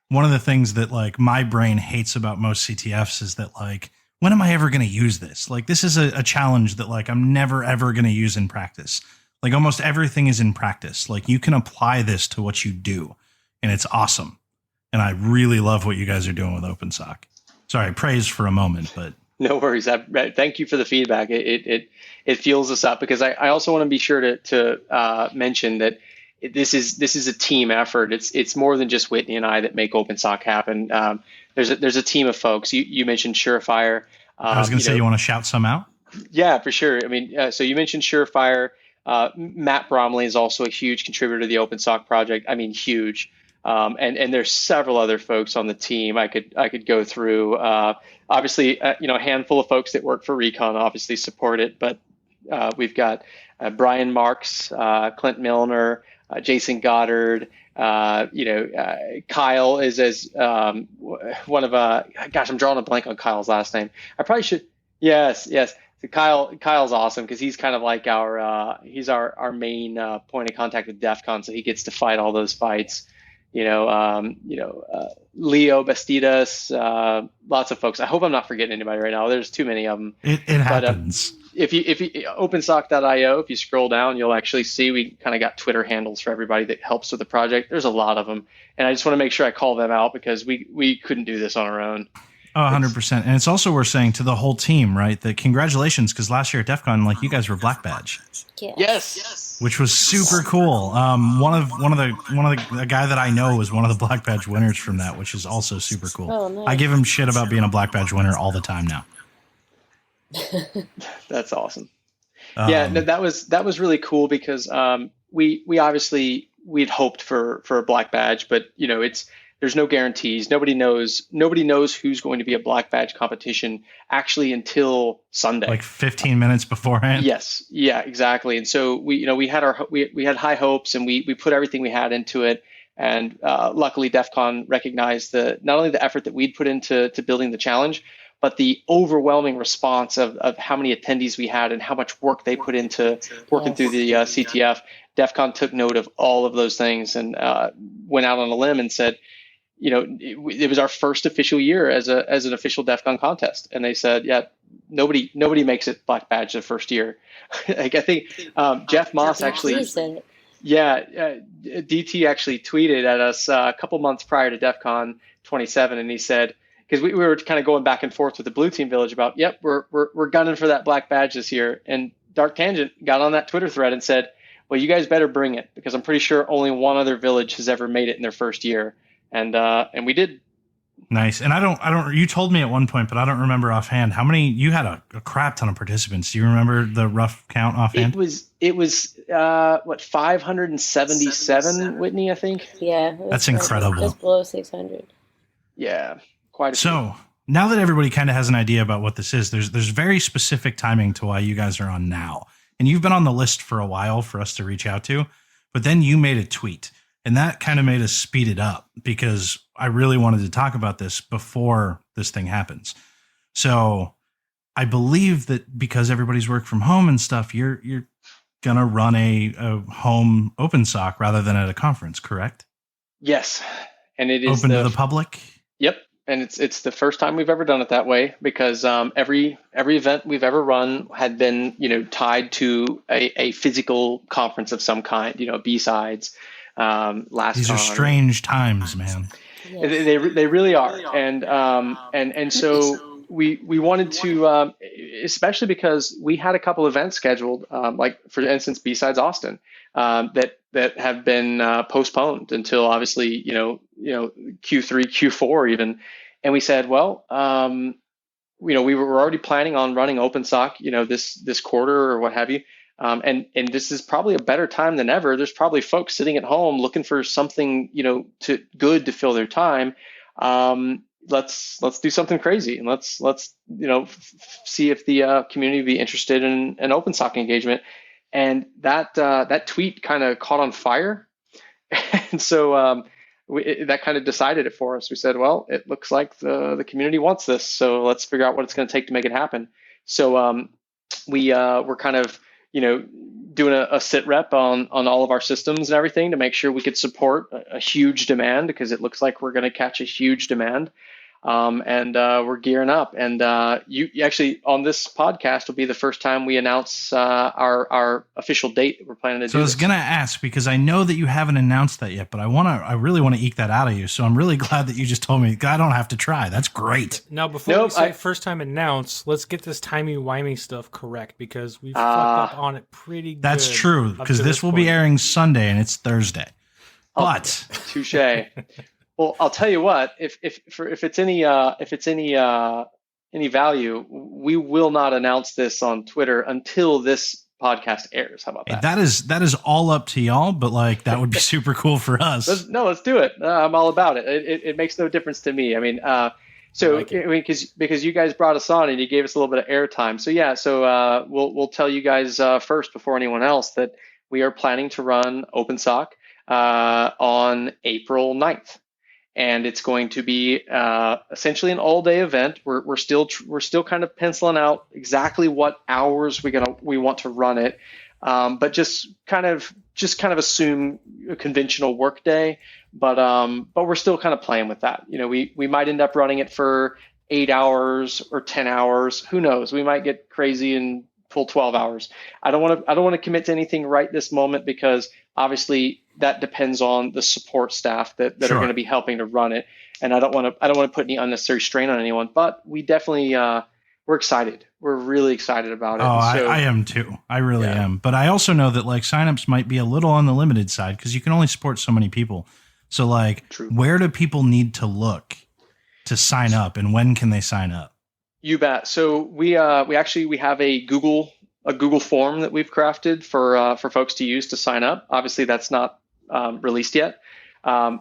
one of the things that like my brain hates about most CTFs is that like, when am I ever going to use this? Like, this is a challenge that like I'm never ever going to use in practice. Like, almost everything is in practice. Like, you can apply this to what you do, and it's awesome. And I really love what you guys are doing with OpenSOC. Sorry, praise for a moment, but no worries. Thank you for the feedback. It fuels us up, because I also want to be sure to mention that this is a team effort. It's more than just Whitney and I that make OpenSOC happen. There's a team of folks. You mentioned Surefire. I was going to say, you want to shout some out? Yeah, for sure. I mean, so you mentioned Surefire. Matt Bromley is also a huge contributor to the OpenSOC project. I mean, huge. And there's several other folks on the team I could go through. Obviously, a handful of folks that work for Recon obviously support it, but we've got Brian Marks, Clint Milner, Jason Goddard. Kyle is as one of gosh, I'm drawing a blank on Kyle's last name. I probably should. Yes. So Kyle's awesome, because he's kind of like he's our main point of contact with DEF CON, so he gets to fight all those fights. Leo Bastidas, lots of folks. I hope I'm not forgetting anybody right now. There's too many of them. It happens. If you OpenSOC.io, if you scroll down, you'll actually see we kind of got Twitter handles for everybody that helps with the project. There's a lot of them, and I just want to make sure I call them out, because we couldn't do this on our own. Oh, 100%. And it's also worth saying to the whole team, right, that congratulations, because last year at DEF CON, like, you guys were Black Badge. Yes. Which was super cool. A guy that I know was one of the Black Badge winners from that, which is also super cool. Oh, nice. I give him shit about being a Black Badge winner all the time now. That's awesome. That was really cool, because we obviously we'd hoped for a Black Badge, but there's no guarantees. Nobody knows who's going to be a Black Badge competition actually until Sunday, like 15 minutes beforehand. Yes, yeah, exactly. And so we had high hopes, and we put everything we had into it. And luckily, DEF CON recognized not only the effort that we'd put into building the challenge, but the overwhelming response of how many attendees we had and how much work they put into working through the CTF. DEF CON took note of all of those things and went out on a limb and said, it was our first official year as an official DEF CON contest. And they said, yeah, nobody makes it Black Badge the first year. Like, I think Jeff Moss actually, DT actually tweeted at us a couple months prior to DEF CON 27. And he said, because we were kind of going back and forth with the Blue Team Village about, yep, we're gunning for that Black Badge this year. And Dark Tangent got on that Twitter thread and said, well, you guys better bring it, because I'm pretty sure only one other village has ever made it in their first year. And we did. Nice. And I don't, you told me at one point, but I don't remember offhand how many. You had a crap ton of participants. Do you remember the rough count offhand? It was 577, Whitney, I think. Yeah. That's incredible. Just below 600. Yeah. Quite a few. So now that everybody kind of has an idea about what this is, there's very specific timing to why you guys are on now. And you've been on the list for a while for us to reach out to, but then you made a tweet. And that kind of made us speed it up, because I really wanted to talk about this before this thing happens. So I believe that because everybody's work from home and stuff, you're going to run a home OpenSOC rather than at a conference, correct? Yes. And it is open to the public? Yep. And it's the first time we've ever done it that way, because every event we've ever run had been, tied to a physical conference of some kind, B-sides. These are strange times, man. Yes. They really are, and so we wanted to, especially because we had a couple events scheduled, like for instance B-sides Austin, that have been postponed until obviously Q3, Q4 even, and we said, well, we were already planning on running OpenSOC, this quarter or what have you. And this is probably a better time than ever. There's probably folks sitting at home looking for something, to fill their time. Let's do something crazy, and let's see if the community would be interested in an OpenSOC engagement. And that tweet kind of caught on fire, and so that kind of decided it for us. We said, well, it looks like the community wants this, so let's figure out what it's going to take to make it happen. So we're kind of, doing a sit rep on all of our systems and everything to make sure we could support a huge demand, because it looks like we're going to catch a huge demand. And we're gearing up. And you actually, on this podcast, will be the first time we announce our official date that we're planning to do. So I was going to ask, because I know that you haven't announced that yet, but I really want to eke that out of you. So I'm really glad that you just told me I don't have to try. That's great. Now, before we say first time announce, let's get this timey-wimey stuff correct, because we've fucked up on it pretty good. That's true, because this will be airing Sunday and it's Thursday. But touche. Well, I'll tell you what. If it's any value, we will not announce this on Twitter until this podcast airs. How about that? That is all up to y'all, but that would be super cool for us. Let's do it. I'm all about it. It makes no difference to me. I mean, because you guys brought us on and you gave us a little bit of airtime. So yeah, we'll tell you guys first before anyone else that we are planning to run OpenSOC on April 9th. And it's going to be essentially an all-day event. We're still kind of penciling out exactly what hours we want to run it, but just kind of assume a conventional work day. But we're still kind of playing with that. We might end up running it for 8 hours or 10 hours. Who knows? We might get crazy and pull 12 hours. I don't want to commit to anything right this moment, because obviously that depends on the support staff that Sure. are going to be helping to run it. And I don't want to put any unnecessary strain on anyone, but we definitely, we're excited. We're really excited about it. Oh, I am too. I really am. But I also know that signups might be a little on the limited side, because you can only support so many people. So True. Where do people need to look to sign up, and when can they sign up? You bet. So we have a Google form that we've crafted for folks to use to sign up. Obviously, that's not released yet.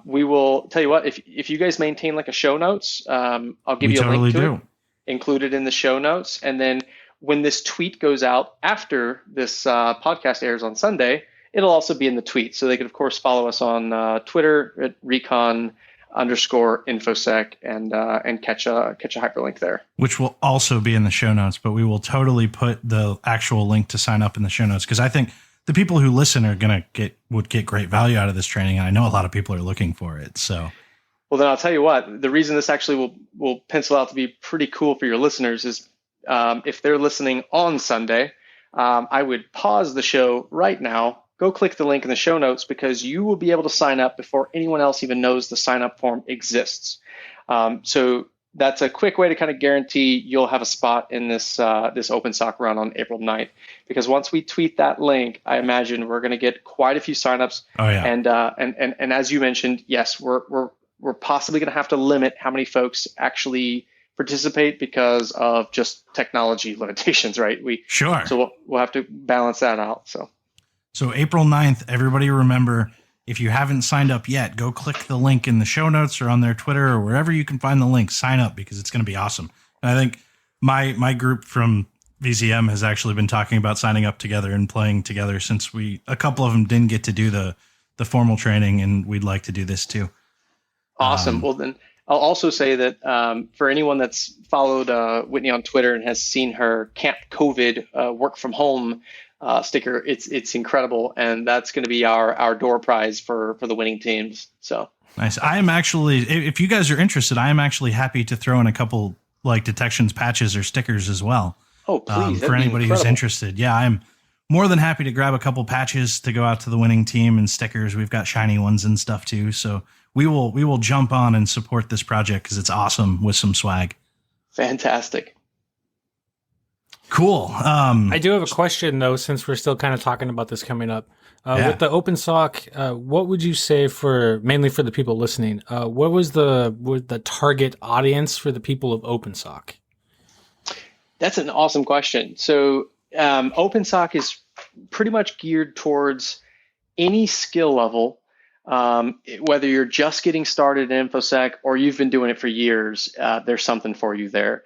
We will tell you what, if you guys maintain a show notes, I'll give you a link to it, included in the show notes. And then when this tweet goes out after this podcast airs on Sunday, it'll also be in the tweet. So they can, of course, follow us on Twitter at Recon _InfoSec and catch a hyperlink there, which will also be in the show notes. But we will totally put the actual link to sign up in the show notes, because I think the people who listen are would get great value out of this training, and I know a lot of people are looking for it. So, well, then I'll tell you what. The reason this actually will pencil out to be pretty cool for your listeners is if they're listening on Sunday, I would pause the show right now. Go click the link in the show notes, because you will be able to sign up before anyone else even knows the sign up form exists. So that's a quick way to kind of guarantee you'll have a spot in this OpenSOC run on April 9th. Because once we tweet that link, I imagine we're going to get quite a few signups. Oh yeah. And as you mentioned, yes, we're possibly going to have to limit how many folks actually participate because of just technology limitations, right? Sure. So we'll have to balance that out. So April 9th, everybody remember, if you haven't signed up yet, go click the link in the show notes or on their Twitter or wherever you can find the link. Sign up, because it's going to be awesome. And I think my group from VZM has actually been talking about signing up together and playing together, since a couple of them didn't get to do the formal training, and we'd like to do this too. Awesome. Well, then I'll also say that for anyone that's followed Whitney on Twitter and has seen her Camp COVID work from home sticker, it's incredible, and that's going to be our door prize for the winning teams. So nice. I am actually, if you guys are interested, I am actually happy to throw in a couple detections patches or stickers as well. Oh, please! For anybody who's interested, yeah, I'm more than happy to grab a couple patches to go out to the winning team, and stickers. We've got shiny ones and stuff too. So we will jump on and support this project, because it's awesome with some swag. Fantastic. Cool. I do have a question, though, since we're still kind of talking about this coming up. With the OpenSOC, what would you say mainly for the people listening? What was the target audience for the people of OpenSOC? That's an awesome question. So OpenSOC is pretty much geared towards any skill level, whether you're just getting started in InfoSec or you've been doing it for years. There's something for you there.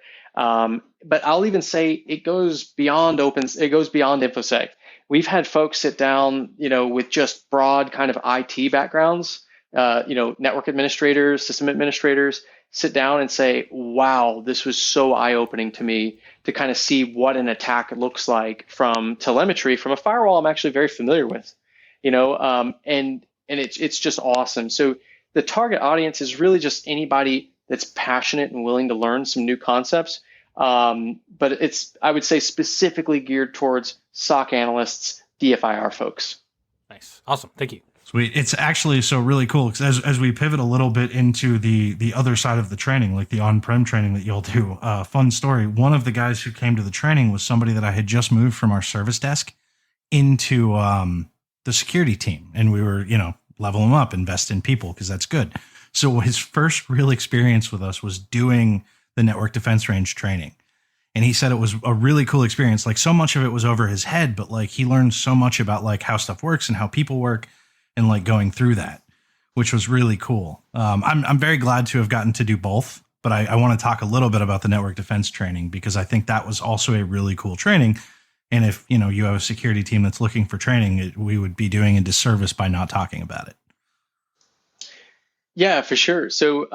But I'll even say it goes beyond InfoSec. We've had folks sit down, with just broad kind of IT backgrounds network administrators, system administrators sit down and say, wow, this was so eye-opening to me to kind of see what an attack looks like from telemetry from a firewall I'm actually very familiar with, and it's just awesome. So the target audience is really just anybody that's passionate and willing to learn some new concepts. But it's, I would say, specifically geared towards SOC analysts, DFIR folks. Nice. Awesome. Thank you. Sweet. It's actually so really cool because as we pivot a little bit into the other side of the training, like the on-prem training that you'll do, fun story. One of the guys who came to the training was somebody that I had just moved from our service desk into the security team. And we were, level him up, invest in people because that's good. So his first real experience with us was doing the network defense range training. And he said it was a really cool experience. Like so much of it was over his head, but like he learned so much about like how stuff works and how people work and like going through that, which was really cool. I'm very glad to have gotten to do both, but I want to talk a little bit about the network defense training because I think that was also a really cool training. And if, you have a security team that's looking for training, we would be doing a disservice by not talking about it. Yeah, for sure. So,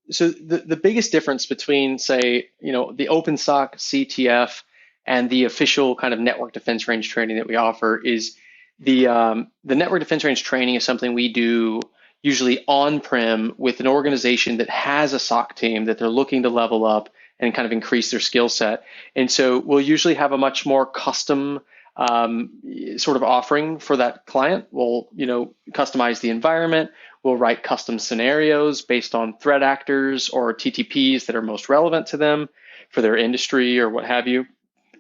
the biggest difference between, say, the OpenSOC CTF and the official kind of network defense range training that we offer is the network defense range training is something we do usually on-prem with an organization that has a SOC team that they're looking to level up and kind of increase their skill set. And so we'll usually have a much more custom sort of offering for that client. We'll, customize the environment. We'll write custom scenarios based on threat actors or TTPs that are most relevant to them for their industry or what have you.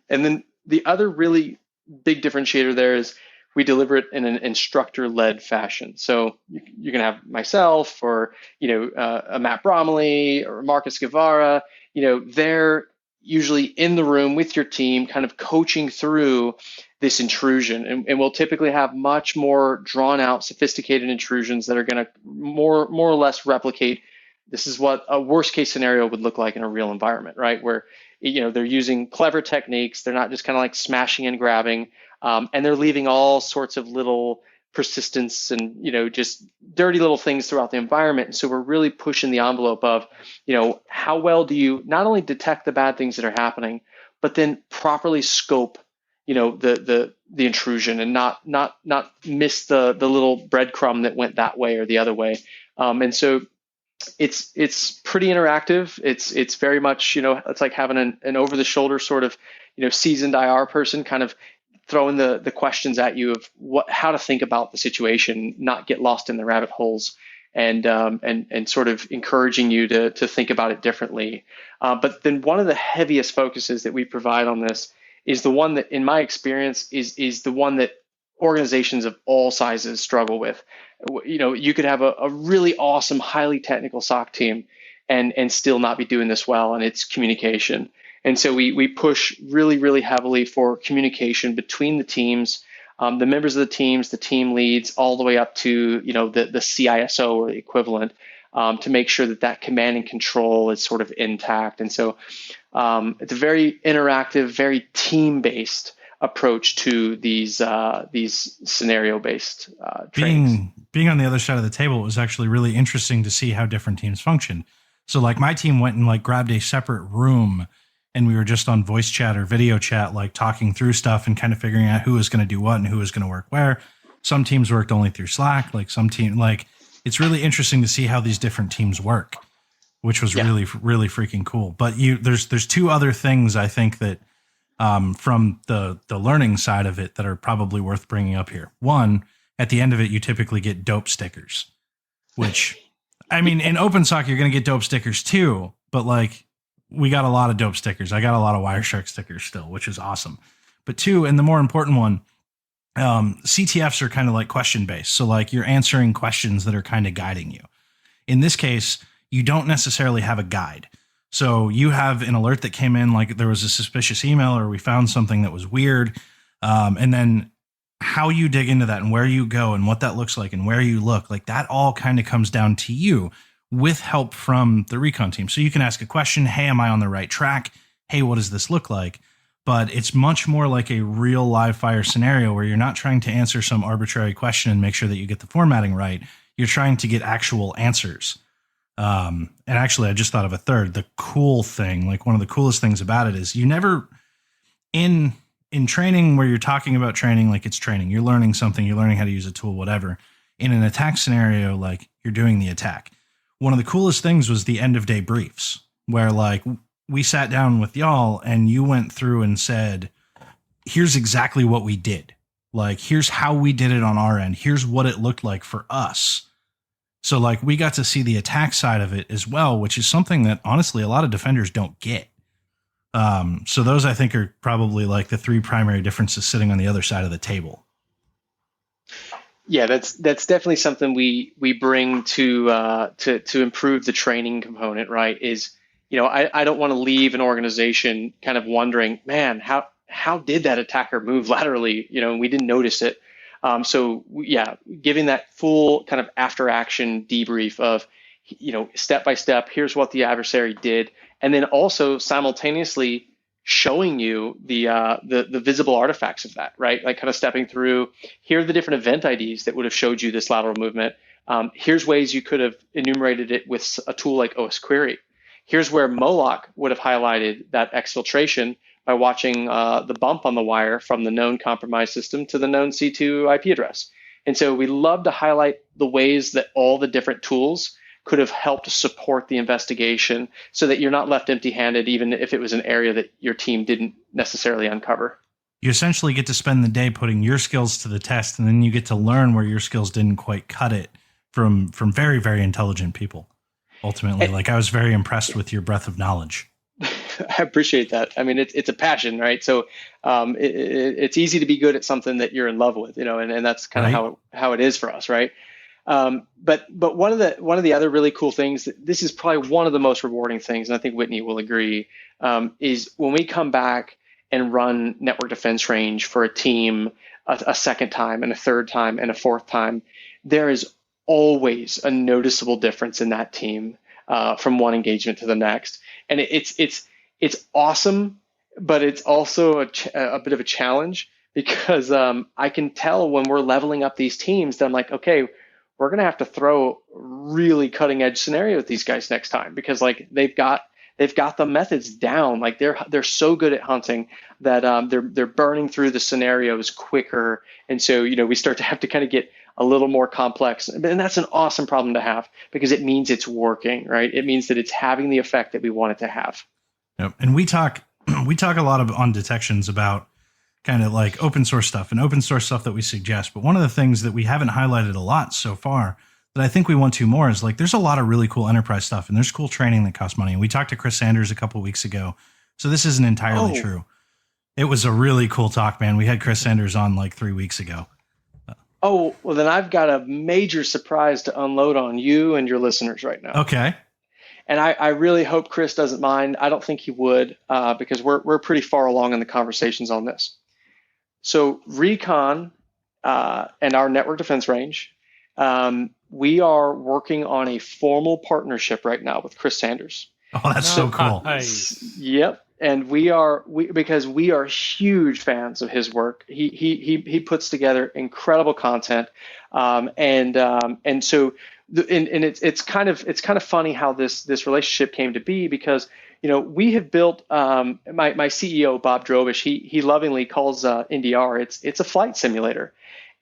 And then the other really big differentiator there is we deliver it in an instructor-led fashion. So you can have myself or, a Matt Bromley or Marcus Guevara, they're usually in the room with your team kind of coaching through this intrusion. And we'll typically have much more drawn out, sophisticated intrusions that are going to more or less replicate. This is what a worst case scenario would look like in a real environment, right? Where, they're using clever techniques. They're not just kind of like smashing and grabbing. And they're leaving all sorts of little persistence and, just dirty little things throughout the environment. And so we're really pushing the envelope of, how well do you not only detect the bad things that are happening, but then properly scope, the intrusion and not miss the little breadcrumb that went that way or the other way. And so it's pretty interactive. It's very much, it's like having an over the shoulder sort of, seasoned IR person kind of throwing the questions at you of how to think about the situation, not get lost in the rabbit holes, and sort of encouraging you to think about it differently. But then one of the heaviest focuses that we provide on this is the one that, in my experience, is the one that organizations of all sizes struggle with. You could have a really awesome, highly technical SOC team and still not be doing this well, and it's communication. And so we push really, really heavily for communication between the teams, the members of the teams, the team leads, all the way up to the CISO or the equivalent, to make sure that command and control is sort of intact. And so it's a very interactive, very team-based approach to these scenario-based trainings. Being on the other side of the table, it was actually really interesting to see how different teams function. So like my team went and like grabbed a separate room and we were just on voice chat or video chat, like talking through stuff and kind of figuring out who was going to do what and who was going to work where. Some teams worked only through Slack, like some team, like it's really interesting to see how these different teams work, which was really, really freaking cool. But there's two other things I think that from the learning side of it that are probably worth bringing up here. One, at the end of it, you typically get dope stickers, which I mean, in OpenSOC, you're going to get dope stickers too, but like we got a lot of dope stickers. I got a lot of Wireshark stickers still, which is awesome. But two, and the more important one, CTFs are kind of like question based. So like you're answering questions that are kind of guiding you. In this case, you don't necessarily have a guide. So you have an alert that came in, like there was a suspicious email or we found something that was weird. And then how you dig into that and where you go and what that looks like and where you look, like that all kind of comes down to you with help from the recon team. So you can ask a question. Hey, am I on the right track? Hey, what does this look like? But it's much more like a real live fire scenario where you're not trying to answer some arbitrary question and make sure that you get the formatting right. You're trying to get actual answers. And actually, I just thought of a third. The cool thing, like one of the coolest things about it is you never in training where you're talking about training, like it's training, you're learning something, you're learning how to use a tool, whatever. In an attack scenario, like you're doing the attack. One of the coolest things was the end of day briefs where like we sat down with y'all and you went through and said, here's exactly what we did. Like, here's how we did it on our end. Here's what it looked like for us. So like we got to see the attack side of it as well, which is something that honestly, a lot of defenders don't get. So those I think are probably like the three primary differences sitting on the other side of the table. Yeah, that's definitely something we bring to improve the training component, right? Is, I don't want to leave an organization kind of wondering, man, how did that attacker move laterally? And we didn't notice it. So giving that full kind of after action debrief of, step by step, here's what the adversary did. And then also simultaneously showing you the visible artifacts of that, right? Like kind of stepping through, here are the different event IDs that would have showed you this lateral movement. Here's ways you could have enumerated it with a tool like OS Query. Here's where Moloch would have highlighted that exfiltration by watching the bump on the wire from the known compromised system to the known C2 IP address. And so we love to highlight the ways that all the different tools could have helped support the investigation so that you're not left empty-handed, even if it was an area that your team didn't necessarily uncover. You essentially get to spend the day putting your skills to the test, and then you get to learn where your skills didn't quite cut it from very, very intelligent people. Ultimately, I was very impressed with your breadth of knowledge. I appreciate that. I mean, it's a passion, right? So it's easy to be good at something that you're in love with, and that's kind of how it is for us, right? But one of the other really cool things, this is probably one of the most rewarding things, and I think Whitney will agree, is when we come back and run network defense range for a team a second time and a third time and a fourth time, there is always a noticeable difference in that team from one engagement to the next. And it's awesome, but it's also a bit of a challenge because I can tell when we're leveling up these teams that I'm like, okay, we're going to have to throw really cutting edge scenario with these guys next time because like they've got the methods down. Like they're so good at hunting that they're burning through the scenarios quicker. And so, we start to have to kind of get a little more complex. And that's an awesome problem to have because it means it's working, right? It means that it's having the effect that we want it to have. Yep. And we talk a lot on detections about kind of like open source stuff and open source stuff that we suggest. But one of the things that we haven't highlighted a lot so far that I think we want to more is like, there's a lot of really cool enterprise stuff and there's cool training that costs money. And we talked to Chris Sanders a couple of weeks ago. So this isn't entirely true. It was a really cool talk, man. We had Chris Sanders on like 3 weeks ago. Oh, well then I've got a major surprise to unload on you and your listeners right now. Okay. And I really hope Chris doesn't mind. I don't think he would because we're pretty far along in the conversations on this. So Recon and our network defense range, we are working on a formal partnership right now with Chris Sanders. Oh, that's so cool. Nice. Yep. And because we are huge fans of his work. He puts together incredible content. And so it's kind of funny how this relationship came to be because we have built my CEO Bob Drobish, he lovingly calls NDR it's a flight simulator,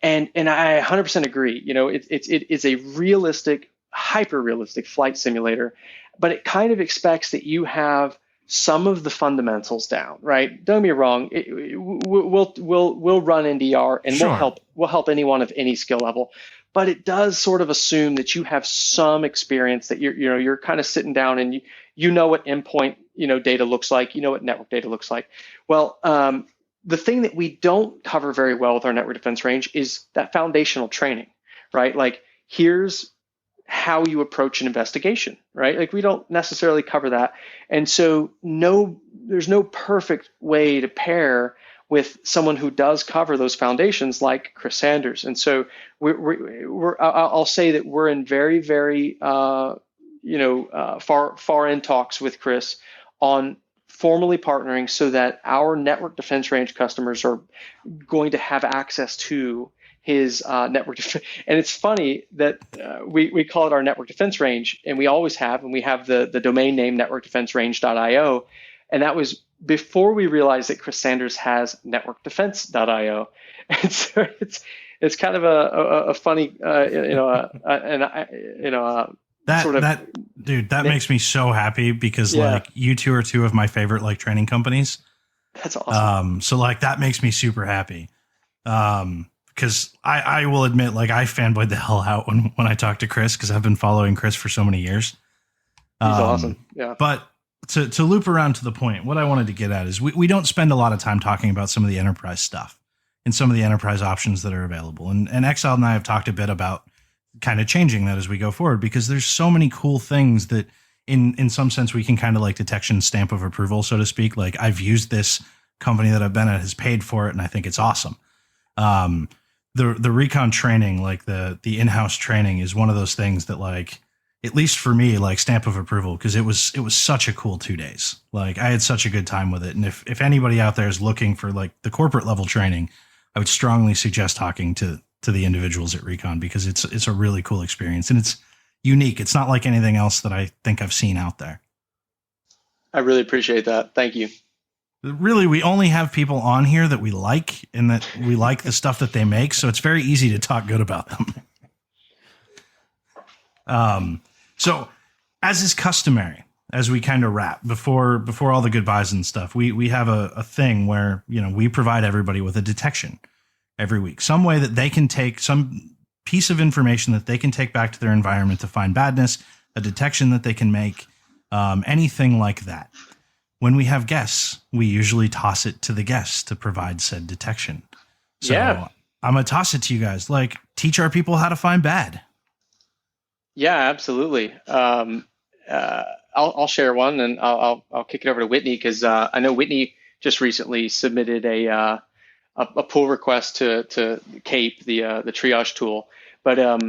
and I 100% agree. It is a realistic, hyper realistic flight simulator, but it kind of expects that you have some of the fundamentals down, right? Don't get me wrong. We'll run NDR and Sure. we'll help anyone of any skill level. But it does sort of assume that you have some experience that you're kind of sitting down and you know what endpoint data looks like, what network data looks like. Well, the thing that we don't cover very well with our network defense range is that foundational training, right? Like here's how you approach an investigation, right? Like we don't necessarily cover that, and so there's no perfect way to pair with someone who does cover those foundations like Chris Sanders. And so I'll say that we're in very, very, far in talks with Chris on formally partnering so that our network defense range customers are going to have access to his network defense. And it's funny that we call it our network defense range, and we always have, and we have the domain name networkdefenserange.io. And that was before we realized that Chris Sanders has networkdefense.io. And so it's kind of a funny, that makes me so happy because like you two are two of my favorite like training companies. That's awesome. So like that makes me super happy. Because I will admit, like I fanboyed the hell out when I talked to Chris, because I've been following Chris for so many years. He's awesome. Yeah. But to loop around to the point, what I wanted to get at is we don't spend a lot of time talking about some of the enterprise stuff and some of the enterprise options that are available. And Exile and I have talked a bit about kind of changing that as we go forward, because there's so many cool things that in some sense we can kind of like detection stamp of approval, so to speak. Like I've used this company that I've been at has paid for it, and I think it's awesome. The recon training, like the in-house training, is one of those things that, like, at least for me, like stamp of approval, because it was such a cool 2 days. Like I had such a good time with it. And if anybody out there is looking for like the corporate level training, I would strongly suggest talking to the individuals at Recon, because it's a really cool experience and it's unique. It's not like anything else that I think I've seen out there. I really appreciate that. Thank you. Really, we only have people on here that we like and that we like the stuff that they make. So it's very easy to talk good about them. So as is customary, as we kind of wrap before all the goodbyes and stuff, we have a thing where, you know, we provide everybody with a detection every week, some way that they can take some piece of information that they can take back to their environment to find badness, a detection that they can make, anything like that. When we have guests, we usually toss it to the guests to provide said detection. So yeah. I'm going to toss it to you guys. Like, teach our people how to find bad. Yeah, absolutely. I'll share one, and I'll kick it over to Whitney, because I know Whitney just recently submitted a pull request to CAPE, the triage tool. But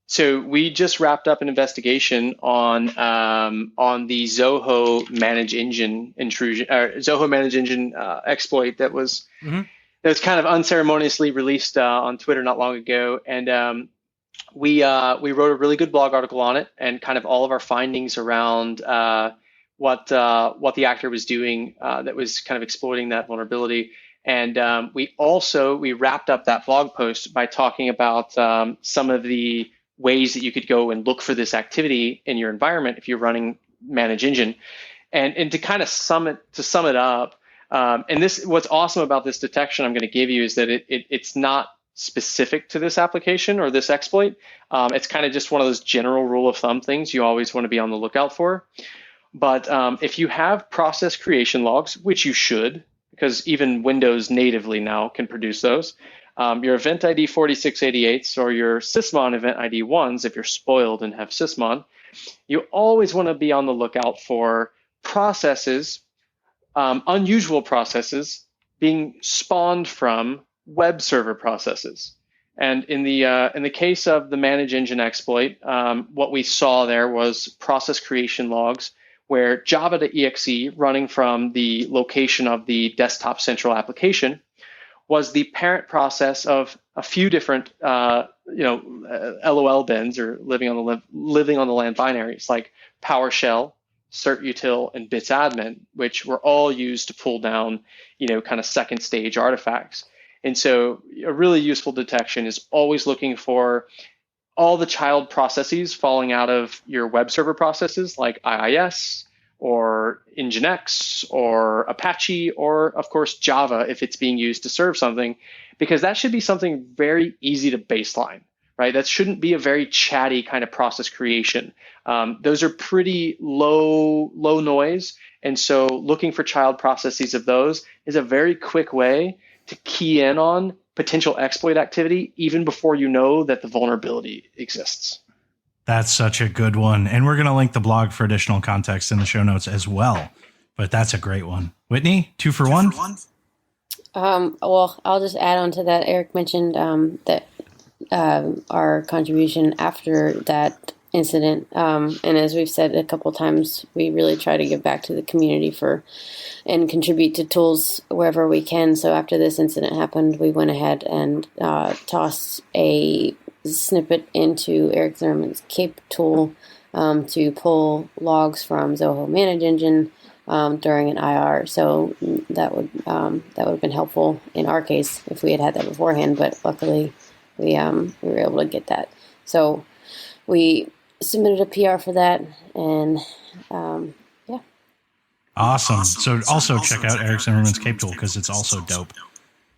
so we just wrapped up an investigation on the Zoho Manage Engine intrusion, or Zoho Manage Engine exploit that was kind of unceremoniously released on Twitter not long ago, and we wrote a really good blog article on it, and kind of all of our findings around what the actor was doing that was kind of exploiting that vulnerability. And we wrapped up that blog post by talking about some of the ways that you could go and look for this activity in your environment if you're running Manage Engine. And to kind of sum it up, and this, what's awesome about this detection I'm going to give you is that it's not specific to this application or this exploit. It's kind of just one of those general rule of thumb things you always want to be on the lookout for. But if you have process creation logs, which you should, because even Windows natively now can produce those, your event ID 4688s or your sysmon event ID 1s, if you're spoiled and have sysmon, you always want to be on the lookout for processes, unusual processes being spawned from web server processes. And in the case of the Manage Engine exploit, what we saw there was process creation logs where java.exe running from the location of the desktop central application was the parent process of a few different LOL bins, or living on the land binaries, like PowerShell, certutil, and bitsadmin, which were all used to pull down kind of second stage artifacts. And so a really useful detection is always looking for all the child processes falling out of your web server processes, like IIS or Nginx or Apache, or of course Java if it's being used to serve something, because that should be something very easy to baseline, right? That shouldn't be a very chatty kind of process creation. Those are pretty low noise. And so looking for child processes of those is a very quick way to key in on potential exploit activity even before you know that the vulnerability exists. That's such a good one. And we're going to link the blog for additional context in the show notes as well. But that's a great one. Whitney, two for one? Well, I'll just add on to that. Eric mentioned that our contribution after that incident. And as we've said a couple times, we really try to give back to the community and contribute to tools wherever we can. So after this incident happened, we went ahead and tossed a snippet into Eric Zimmerman's Cape tool to pull logs from Zoho Manage Engine during an IR. So that would have been helpful in our case if we had that beforehand. But luckily, we were able to get that. So we submitted a PR for that, and yeah. Awesome. So also check out Eric Zimmerman's Cape tool because it's also dope.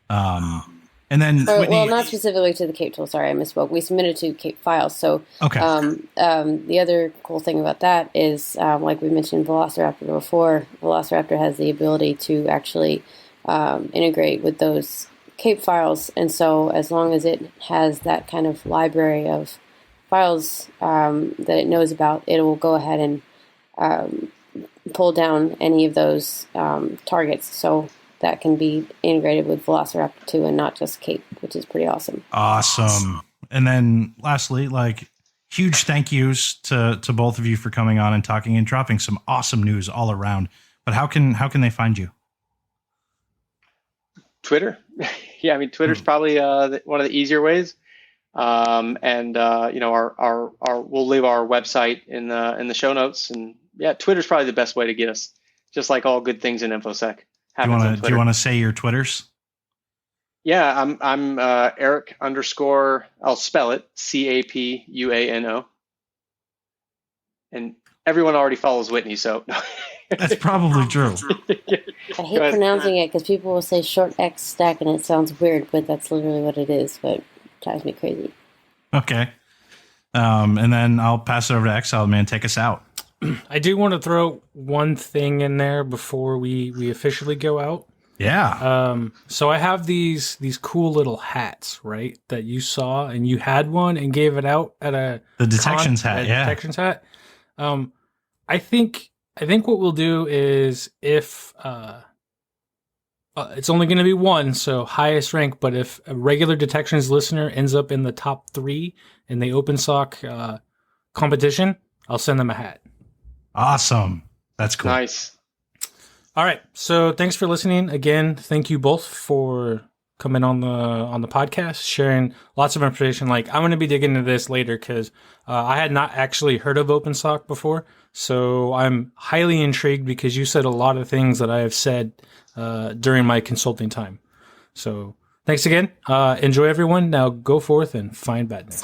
And then Whitney, well, not specifically to the Cape tool. Sorry, I misspoke. We submitted to Cape files. So okay. The other cool thing about that is, like we mentioned Velociraptor before, Velociraptor has the ability to actually integrate with those Cape files. And so as long as it has that kind of library of files that it knows about, it will go ahead and pull down any of those targets. So that can be integrated with Velociraptor 2 and not just Cape, which is pretty awesome. Awesome. And then lastly, like, huge thank yous to both of you for coming on and talking and dropping some awesome news all around. But how can they find you? Twitter. Yeah, I mean, Twitter's probably one of the easier ways. We'll leave our website in the show notes, and yeah, Twitter's probably the best way to get us. Just like all good things in InfoSec. Do you want to say your Twitters? Yeah, I'm Eric _. I'll spell it Capuano. And everyone already follows Whitney, so that's probably true. I hate pronouncing it because people will say short X stack and it sounds weird, but that's literally what it is. But it drives me crazy. Okay. And then I'll pass it over to Exile Man. Take us out. I do want to throw one thing in there before we officially go out. Yeah. So I have these cool little hats, right? That you saw, and you had one and gave it out at the detections hat. Yeah. Detections hat. I think what we'll do is if it's only going to be one, so highest rank. But if a regular detections listener ends up in the top 3 in the OpenSOC competition, I'll send them a hat. Awesome. That's cool. Nice. All right. So thanks for listening. Again, thank you both for coming on the podcast, sharing lots of information. Like, I'm going to be digging into this later because I had not actually heard of OpenSOC before. So I'm highly intrigued because you said a lot of things that I have said during my consulting time. So thanks again. Enjoy, everyone. Now go forth and find badness.